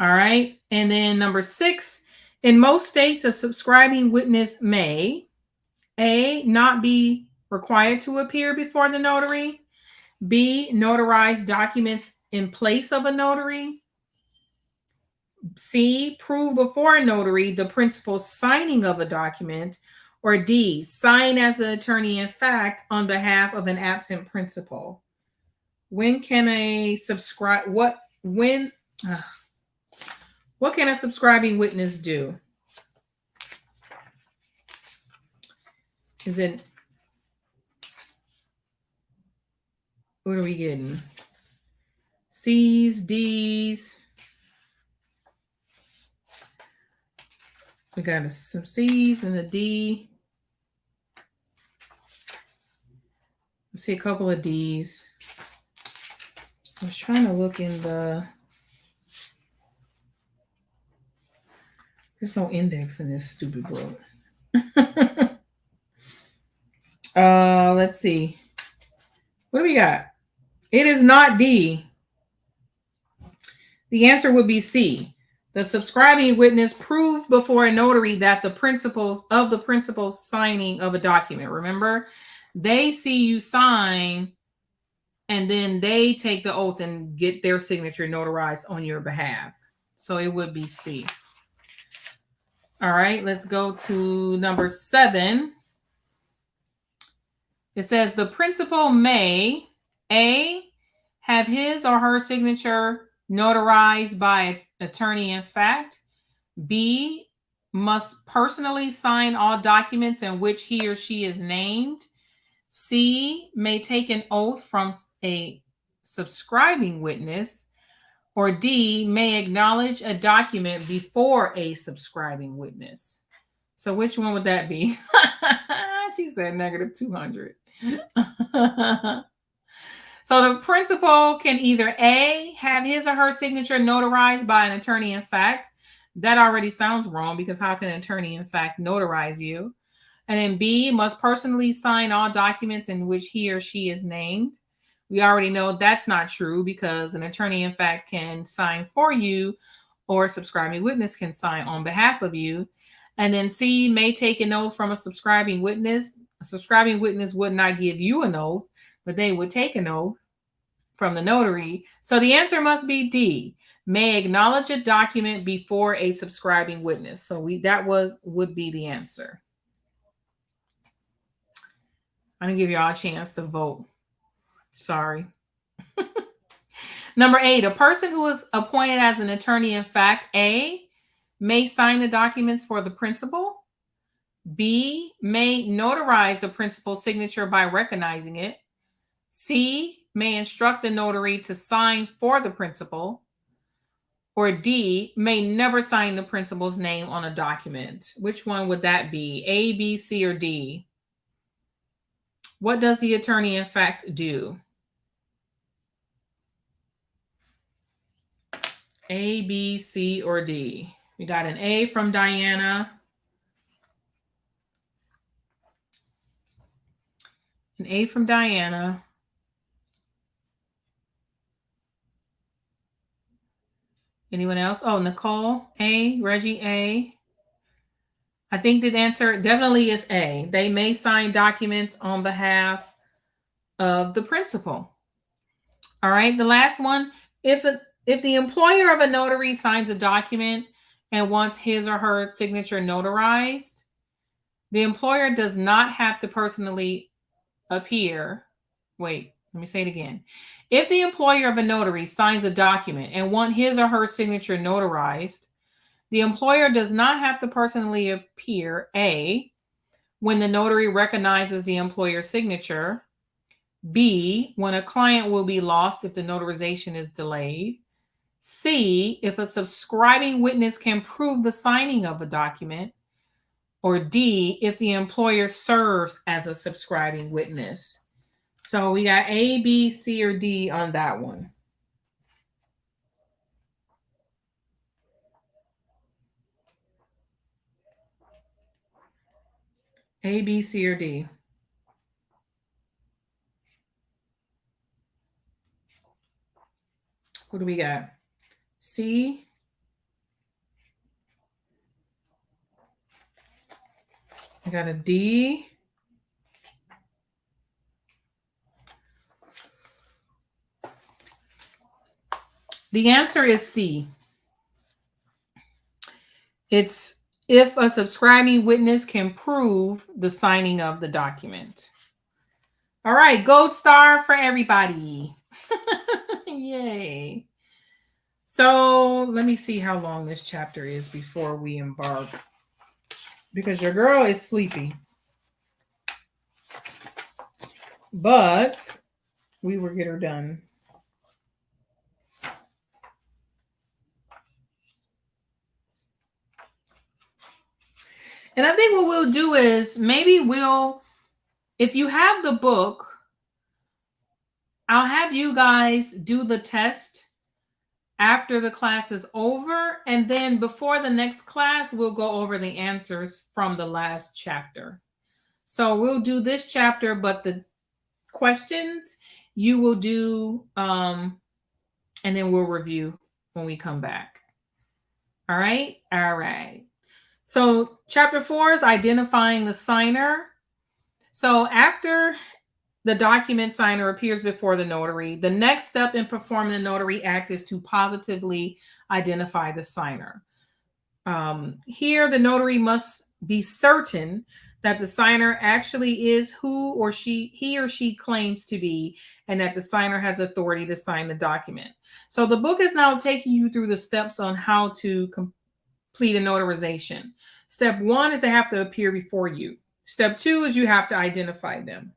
[SPEAKER 1] All right. And then number 6, in most states, a subscribing witness may A, not be required to appear before the notary. B, notarize documents in place of a notary. C, prove before a notary the principal signing of a document. Or D, sign as an attorney in fact on behalf of an absent principal. When can a what can a subscribing witness do? Is it, what are we getting? C's, D's. We got some C's and a D. I see a couple of D's. I was trying to look in the, there's no index in this stupid book. Let's see. What do we got? It is not D. The answer would be C. The subscribing witness proved before a notary that the principles signing of a document. Remember, they see you sign and then they take the oath and get their signature notarized on your behalf. So it would be C. All right, let's go to number 7. It says the principal may A, have his or her signature notarized by an attorney-in-fact. B, must personally sign all documents in which he or she is named. C, may take an oath from a subscribing witness. Or D, may acknowledge a document before a subscribing witness. So which one would that be? She said -200. So the principal can either A, have his or her signature notarized by an attorney-in-fact. That already sounds wrong because how can an attorney-in-fact notarize you? And then B, must personally sign all documents in which he or she is named. We already know that's not true because an attorney-in-fact can sign for you or a subscribing witness can sign on behalf of you. And then C, may take an oath from a subscribing witness. A subscribing witness would not give you an oath, but they would take an oath from the notary. So the answer must be D, may acknowledge a document before a subscribing witness. So would be the answer. I'm going to give you all a chance to vote. Sorry. Number 8, a person who is appointed as an attorney-in-fact, A, may sign the documents for the principal. B, may notarize the principal's signature by recognizing it. C, may instruct the notary to sign for the principal. Or D, may never sign the principal's name on a document. Which one would that be? A, B, C, or D? What does the attorney-in-fact do? A, B, C, or D? We got an A from Diana. An A from Diana. Anyone else? Oh, Nicole, A. Reggie, A. I think the answer definitely is A. They may sign documents on behalf of the principal. All right, the last one. If the employer of a notary signs a document and wants his or her signature notarized, the employer does not have to personally appear. Wait, let me say it again. If the employer of a notary signs a document and wants his or her signature notarized, the employer does not have to personally appear, A, when the notary recognizes the employer's signature, B, when a client will be lost if the notarization is delayed, C, if a subscribing witness can prove the signing of a document, or D, if the employer serves as a subscribing witness. So we got A, B, C, or D on that one. A, B, C, or D? What do we got? C. I got a D. The answer is C. It's if a subscribing witness can prove the signing of the document. All right, gold star for everybody. Yay. So let me see how long this chapter is before we embark, because your girl is sleepy. but we will get her done. And I think what we'll do is maybe if you have the book, I'll have you guys do the test after the class is over. And then before the next class, we'll go over the answers from the last chapter. So we'll do this chapter, but the questions you will do, and then we'll review when we come back. All right. All right. So chapter 4 is identifying the signer. So after the document signer appears before the notary, the next step in performing the notary act is to positively identify the signer. Here, the notary must be certain that the signer actually is who he or she claims to be, and that the signer has authority to sign the document. So the book is now taking you through the steps on how to complete a notarization. Step 1 is they have to appear before you. Step 2 is you have to identify them.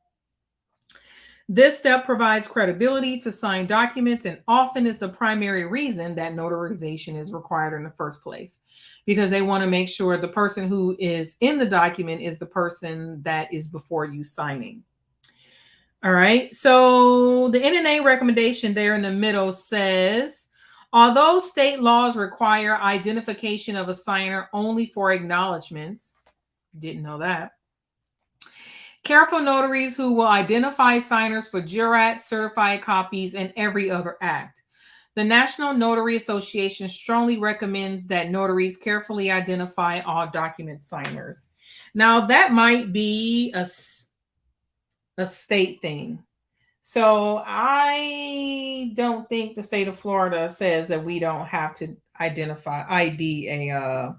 [SPEAKER 1] This step provides credibility to sign documents and often is the primary reason that notarization is required in the first place, because they want to make sure the person who is in the document is the person that is before you signing. All right. So the NNA recommendation there in the middle says, although state laws require identification of a signer only for acknowledgments, didn't know that, careful notaries who will identify signers for jurat, certified copies, and every other act. The National Notary Association strongly recommends that notaries carefully identify all document signers. Now, that might be a state thing. So I don't think the state of Florida says that we don't have to ID a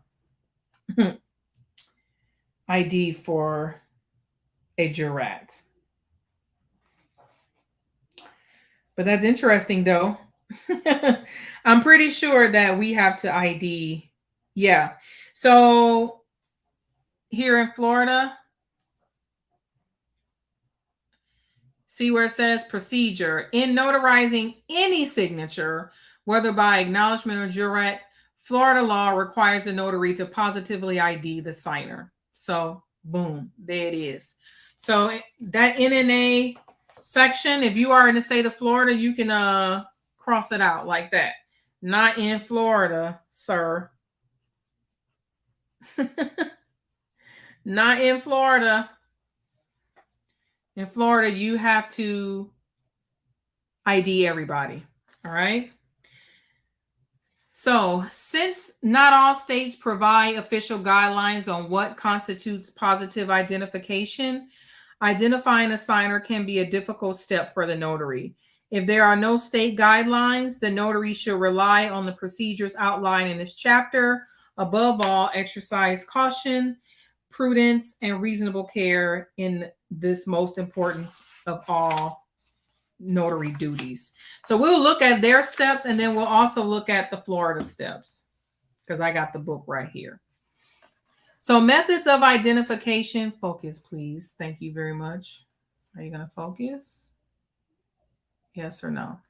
[SPEAKER 1] ID for a jurat. But that's interesting, though. I'm pretty sure that we have to ID. Yeah. So here in Florida, see where it says procedure. In notarizing any signature, whether by acknowledgement or jurat, Florida law requires the notary to positively ID the signer. So boom, there it is. So that NNA section, if you are in the state of Florida, you can cross it out like that. Not in Florida, sir. Not in Florida. In Florida, you have to ID everybody. All right. So, since not all states provide official guidelines on what constitutes positive identification, identifying a signer can be a difficult step for the notary. If there are no state guidelines, the notary should rely on the procedures outlined in this chapter. Above all, exercise caution, prudence, and reasonable care in this most important of all notary duties. So we'll look at their steps, and then we'll also look at the Florida steps, because I got the book right here. So methods of identification. Focus, please. Thank you very much. Are you going to focus? Yes or no?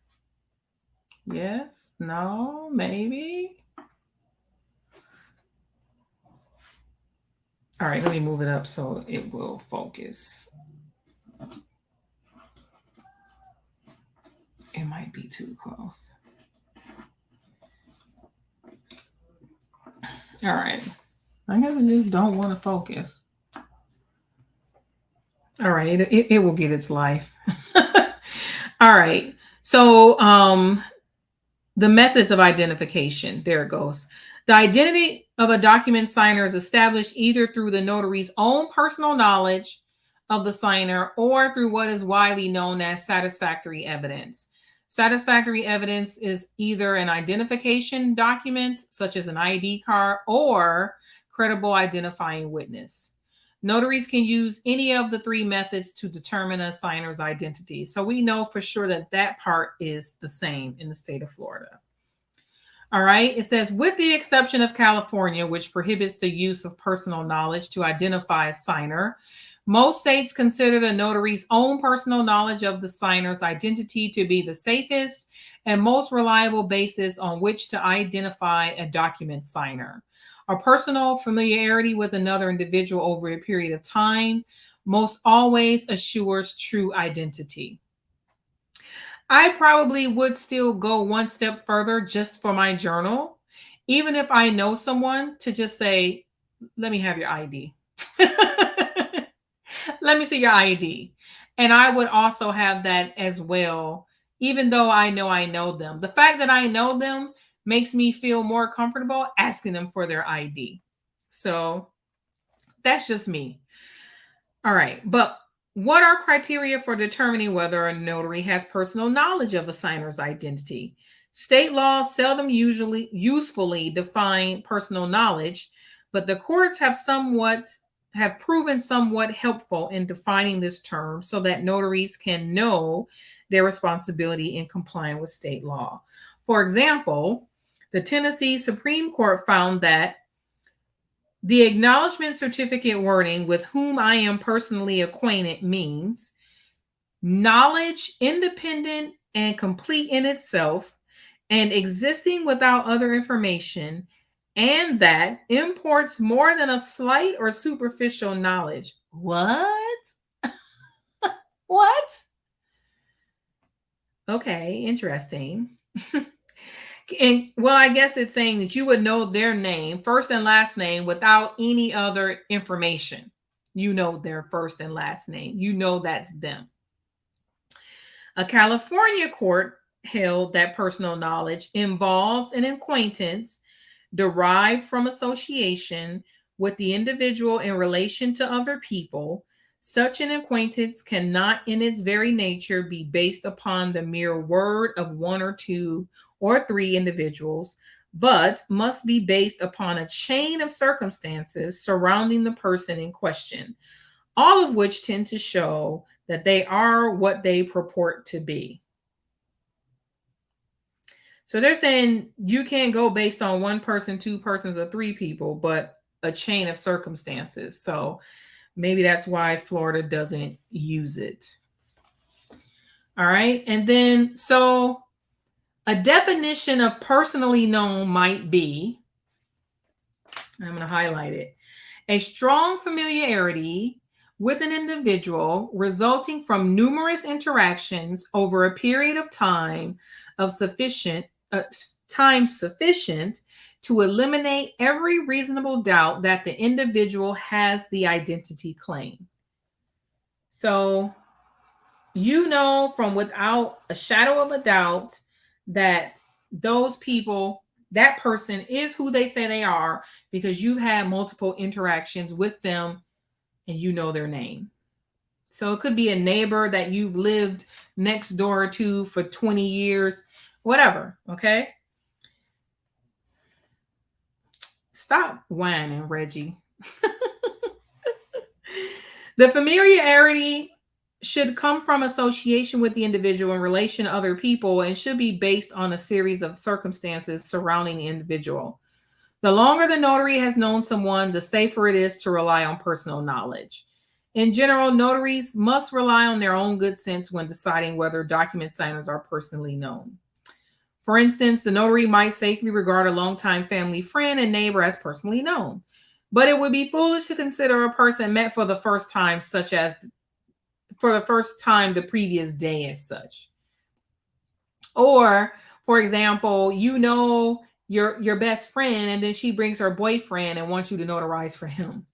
[SPEAKER 1] Yes, no, maybe. All right, let me move it up so it will focus. It might be too close. All right. I guess I just don't want to focus. All right, it will get its life. All right. So the methods of identification, there it goes. The identity of a document signer is established either through the notary's own personal knowledge of the signer or through what is widely known as satisfactory evidence. Satisfactory evidence is either an identification document, such as an ID card, or credible identifying witness. Notaries can use any of the three methods to determine a signer's identity. So we know for sure that that part is the same in the state of Florida. All right. It says, with the exception of California, which prohibits the use of personal knowledge to identify a signer, Most states consider the notary's own personal knowledge of the signer's identity to be the safest and most reliable basis on which to identify a document signer. A personal familiarity with another individual over a period of time most always assures true identity. I probably would still go one step further just for my journal, even if I know someone, to just say, let me have your ID. Let me see your ID. And I would also have that as well, even though I know them. The fact that I know them makes me feel more comfortable asking them for their ID. So that's just me. All right. But what are criteria for determining whether a notary has personal knowledge of a signer's identity? State laws seldom usefully define personal knowledge, but the courts have proven somewhat helpful in defining this term so that notaries can know their responsibility in complying with state law. For example, the Tennessee Supreme Court found that the acknowledgement certificate wording "with whom I am personally acquainted" means knowledge independent and complete in itself and existing without other information, and that imports more than a slight or superficial knowledge. What? What? Okay, interesting. And well, I guess it's saying that you would know their name, first and last name, without any other information. You know their first and last name. You know that's them. A California court held that personal knowledge involves an acquaintance derived from association with the individual in relation to other people. Such an acquaintance cannot, in its very nature, be based upon the mere word of one or two or three individuals, but must be based upon a chain of circumstances surrounding the person in question, all of which tend to show that they are what they purport to be. So they're saying you can't go based on one person, two persons, or three people, but a chain of circumstances. So maybe that's why Florida doesn't use it. All right. And then, so a definition of personally known might be, I'm going to highlight it, a strong familiarity with an individual resulting from numerous interactions over a period of time sufficient to eliminate every reasonable doubt that the individual has the identity claim. So you know from without a shadow of a doubt that those people, that person is who they say they are because you've had multiple interactions with them and you know their name. So it could be a neighbor that you've lived next door to for 20 years, whatever, okay? Stop whining, Reggie. The familiarity should come from association with the individual in relation to other people and should be based on a series of circumstances surrounding the individual. The longer the notary has known someone, the safer it is to rely on personal knowledge. In general, notaries must rely on their own good sense when deciding whether document signers are personally known. For instance, the notary might safely regard a longtime family friend and neighbor as personally known, but it would be foolish to consider a person met for the first time, such as for the first time the previous day as such. Or, for example, you know your best friend and then she brings her boyfriend and wants you to notarize for him.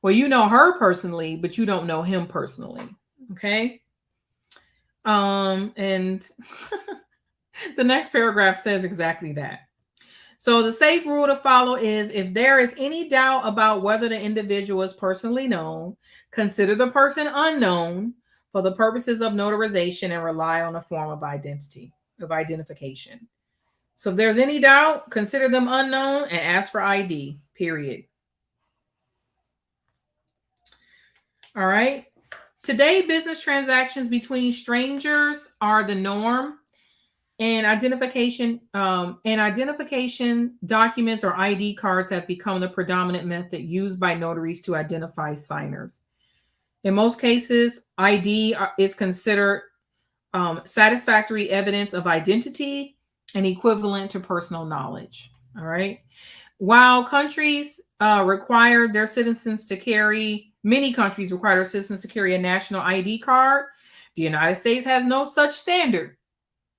[SPEAKER 1] Well, you know her personally, but you don't know him personally. Okay. And the next paragraph says exactly that. So the safe rule to follow is if there is any doubt about whether the individual is personally known, consider the person unknown for the purposes of notarization and rely on a form of identification. So if there's any doubt, consider them unknown and ask for ID, period. All right. Today, business transactions between strangers are the norm. And identification documents or ID cards have become the predominant method used by notaries to identify signers. In most cases, ID is considered satisfactory evidence of identity and equivalent to personal knowledge. All right. While countries require their citizens to carry, many countries require their citizens to carry a national ID card, the United States has no such standard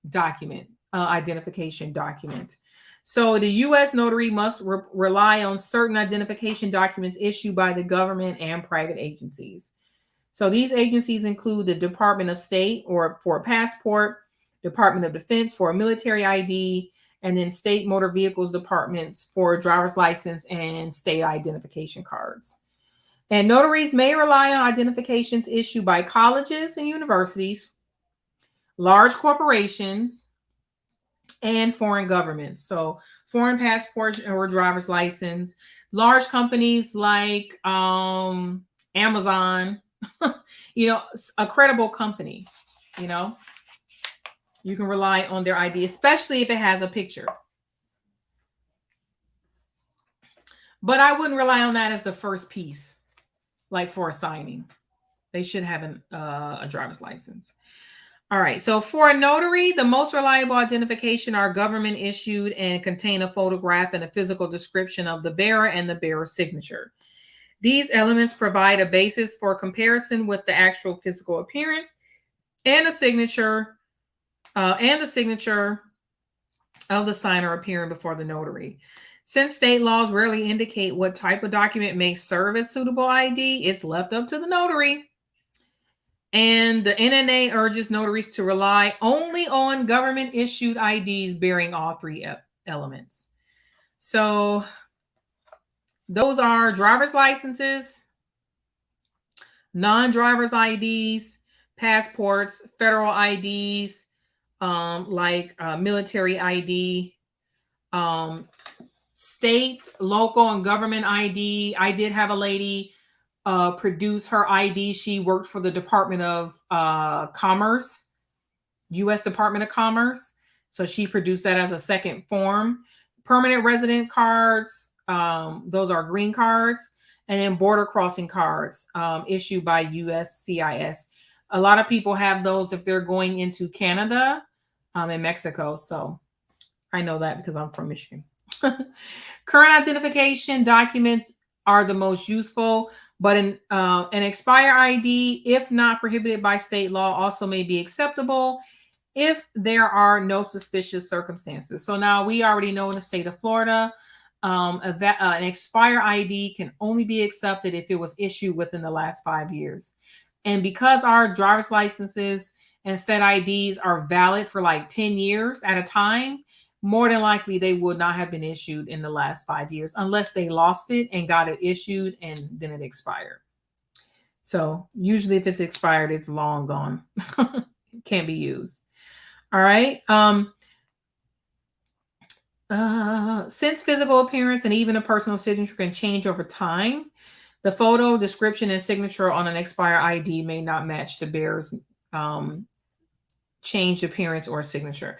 [SPEAKER 1] document, identification document. So the U.S. notary must rely on certain identification documents issued by the government and private agencies. So these agencies include the Department of State or for a passport, Department of Defense for a military ID, and then state motor vehicles departments for a driver's license and state identification cards. And notaries may rely on identifications issued by colleges and universities, large corporations, and foreign governments. So foreign passports or driver's license, large companies like Amazon, a credible company, you can rely on their ID, especially if it has a picture. But I wouldn't rely on that as the first piece, like for a signing. They should have a driver's license. All right. So for a notary, the most reliable identification are government issued and contain a photograph and a physical description of the bearer and the bearer's signature. These elements provide a basis for comparison with the actual physical appearance and the signature of the signer appearing before the notary. Since state laws rarely indicate what type of document may serve as suitable ID, it's left up to the notary. And the NNA urges notaries to rely only on government-issued IDs bearing all three elements. So those are driver's licenses, non-driver's IDs, passports, federal IDs, like military ID, state, local, and government ID. I did have a lady produce her ID. She worked for the Department of Commerce, U.S. Department of Commerce. So she produced that as a second form. Permanent resident cards, those are green cards, and then border crossing cards issued by USCIS. A lot of people have those if they're going into Canada and Mexico. So I know that because I'm from Michigan. Current identification documents are the most useful, but an expire ID, if not prohibited by state law, also may be acceptable if there are no suspicious circumstances. So now we already know in the state of Florida, an expire ID can only be accepted if it was issued within the last 5 years. And because our driver's licenses and state IDs are valid for like 10 years at a time, more than likely they would not have been issued in the last 5 years unless they lost it and got it issued and then it expired. So usually if it's expired, it's long gone. It can't be used. All right. Since physical appearance and even a personal signature can change over time, the photo, description, and signature on an expired ID may not match the bearer's changed appearance or signature.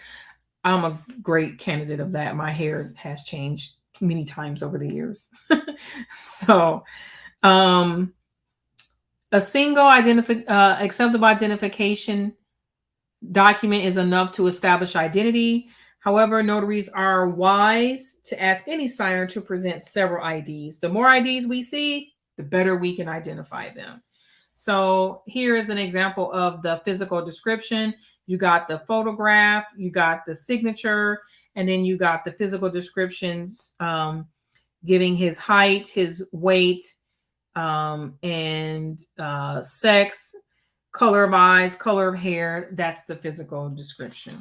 [SPEAKER 1] I'm a great candidate of that. My hair has changed many times over the years. So a single acceptable identification document is enough to establish identity. However, notaries are wise to ask any signer to present several IDs. The more IDs we see, the better we can identify them. So here is an example of the physical description. You got the photograph, you got the signature, and then you got the physical descriptions giving his height, his weight, and sex, color of eyes, color of hair. That's the physical description.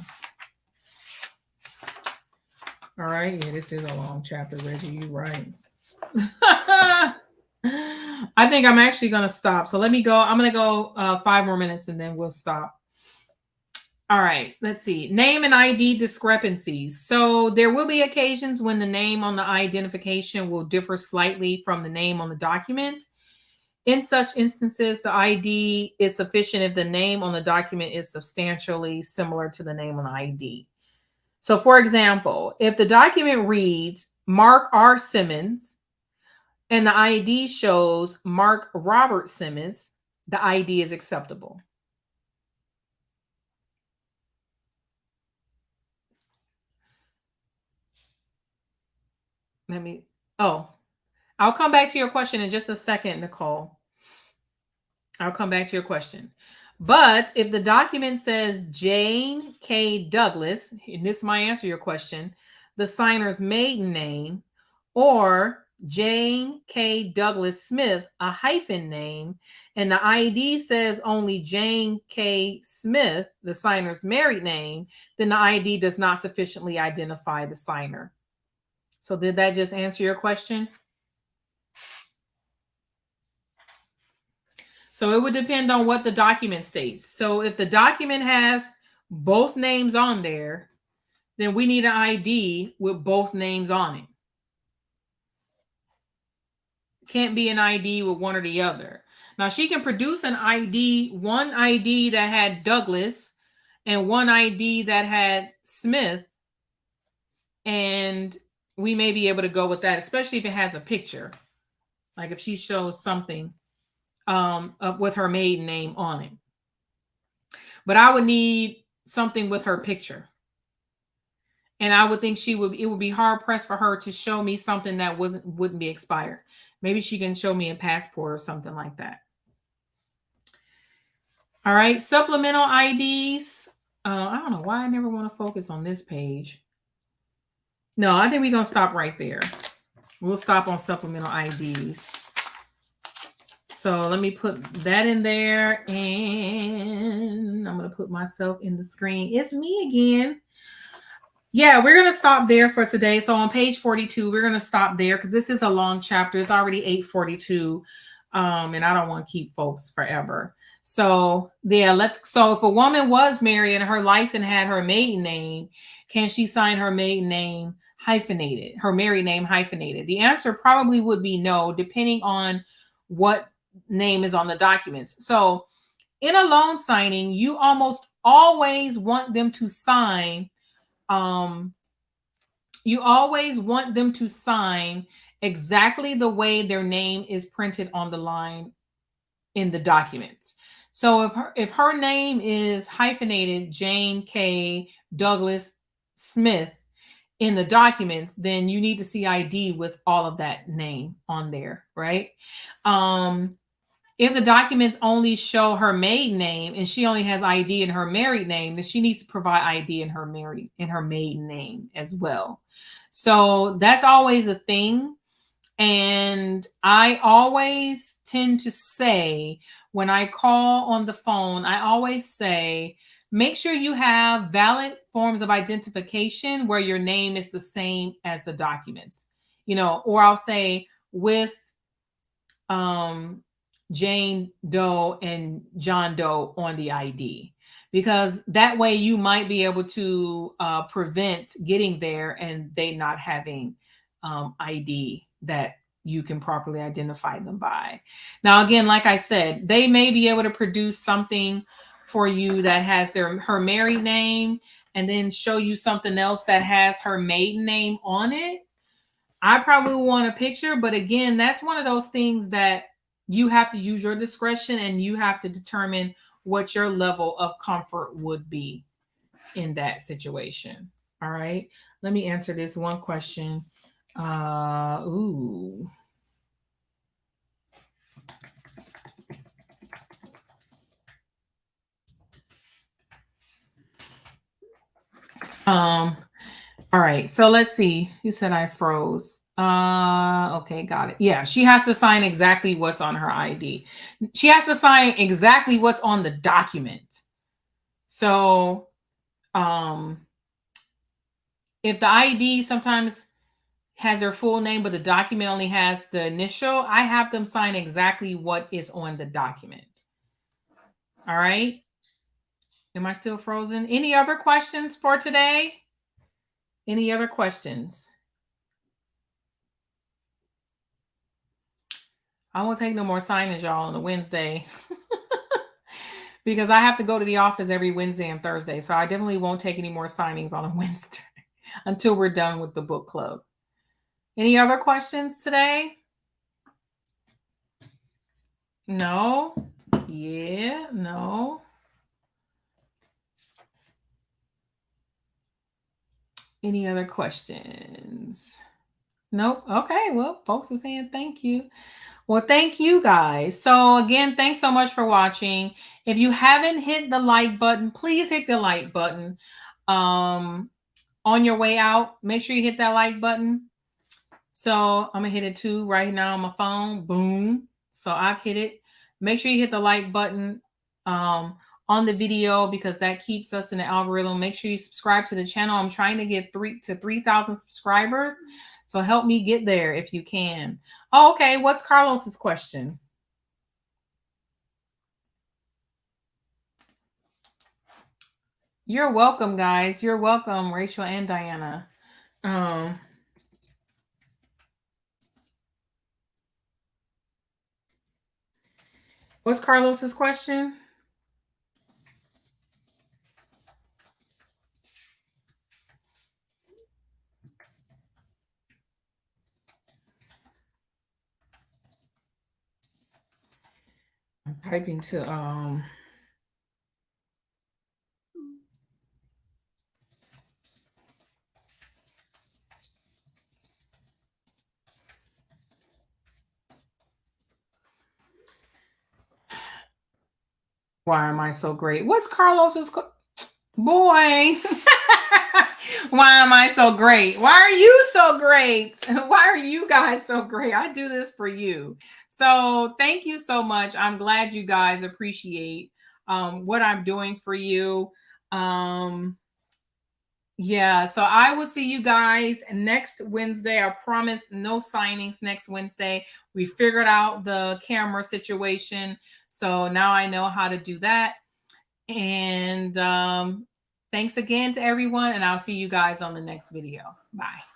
[SPEAKER 1] All right. Yeah, this is a long chapter, Reggie. You're right. I think I'm actually going to stop. So let me go. I'm going to go 5 more minutes and then we'll stop. All right. Let's see. Name and ID discrepancies. So there will be occasions when the name on the identification will differ slightly from the name on the document. In such instances, the ID is sufficient if the name on the document is substantially similar to the name on the ID. So, for example, if the document reads Mark R. Simmons and the ID shows Mark Robert Simmons, the ID is acceptable. I'll come back to your question in just a second, Nicole. I'll come back to your question. But if the document says Jane K. Douglas, and this might answer your question, the signer's maiden name, or Jane K. Douglas Smith, a hyphen name, and the ID says only Jane K. Smith, the signer's married name, then the ID does not sufficiently identify the signer. So did that just answer your question? So it would depend on what the document states. So if the document has both names on there, then we need an ID with both names on it. Can't be an ID with one or the other. Now she can produce an ID, one ID that had Douglas and one ID that had Smith, and we may be able to go with that, especially if it has a picture. Like if she shows something with her maiden name on it. But I would need something with her picture. And I would think it would be hard pressed for her to show me something that wouldn't be expired. Maybe she can show me a passport or something like that. All right, supplemental IDs. I don't know why I never want to focus on this page. No, I think we're going to stop right there. We'll stop on supplemental IDs. So let me put that in there, and I'm going to put myself in the screen. It's me again. Yeah, we're going to stop there for today. So on page 42, we're going to stop there because this is a long chapter. It's already 8:42, and I don't want to keep folks forever. So yeah, so if a woman was married and her license had her maiden name, can she sign her maiden name hyphenated, her married name hyphenated? The answer probably would be no, depending on what name is on the documents. So in a loan signing, you almost always want them to sign exactly the way their name is printed on the line in the documents. So if her name is hyphenated Jane K. Douglas Smith in the documents, then you need to see ID with all of that name on there, right? If the documents only show her maiden name and she only has ID in her married name, then she needs to provide ID in her maiden name as well. So that's always a thing. And I always tend to say, when I call on the phone, I always say, make sure you have valid forms of identification where your name is the same as the documents, or I'll say with Jane Doe and John Doe on the ID, because that way you might be able to prevent getting there and they not having ID that you can properly identify them by. Now, again, like I said, they may be able to produce something for you that has her married name and then show you something else that has her maiden name on it. I probably want a picture, but again, that's one of those things that you have to use your discretion and you have to determine what your level of comfort would be in that situation. All right. Let me answer this one question. All right. So let's see. You said I froze. Okay, got it. Yeah, she has to sign exactly what's on her ID. She has to sign exactly what's on the document. So, if the ID sometimes has their full name, but the document only has the initial, I have them sign exactly what is on the document. All right. Am I still frozen? Any other questions for today? Any other questions? I won't take no more signage, y'all, on a Wednesday because I have to go to the office every Wednesday and Thursday. So I definitely won't take any more signings on a Wednesday until we're done with the book club. Any other questions today? No? Yeah, no. Any other questions? Nope. Okay. Well, folks are saying thank you. Well, thank you guys. So again, thanks so much for watching. If you haven't hit the like button, please hit the like button. On your way out, make sure you hit that like button. So I'm gonna hit it too right now on my phone. Boom. So I've hit it. Make sure you hit the like button on the video because that keeps us in the algorithm. Make sure you subscribe to the channel. I'm trying to get 3,000 subscribers. So help me get there if you can. Oh, okay. What's Carlos's question? You're welcome, guys. You're welcome, Rachel and Diana. What's Carlos's question? I'm typing to why am I so great? What's Carlos's boy? Why am I so great? Why are you so great? Why are you guys so great? I do this for you. So thank you so much. I'm glad you guys appreciate what I'm doing for you. Yeah, so I will see you guys next Wednesday. I promise no signings next Wednesday. We figured out the camera situation. So now I know how to do that. And thanks again to everyone. And I'll see you guys on the next video. Bye.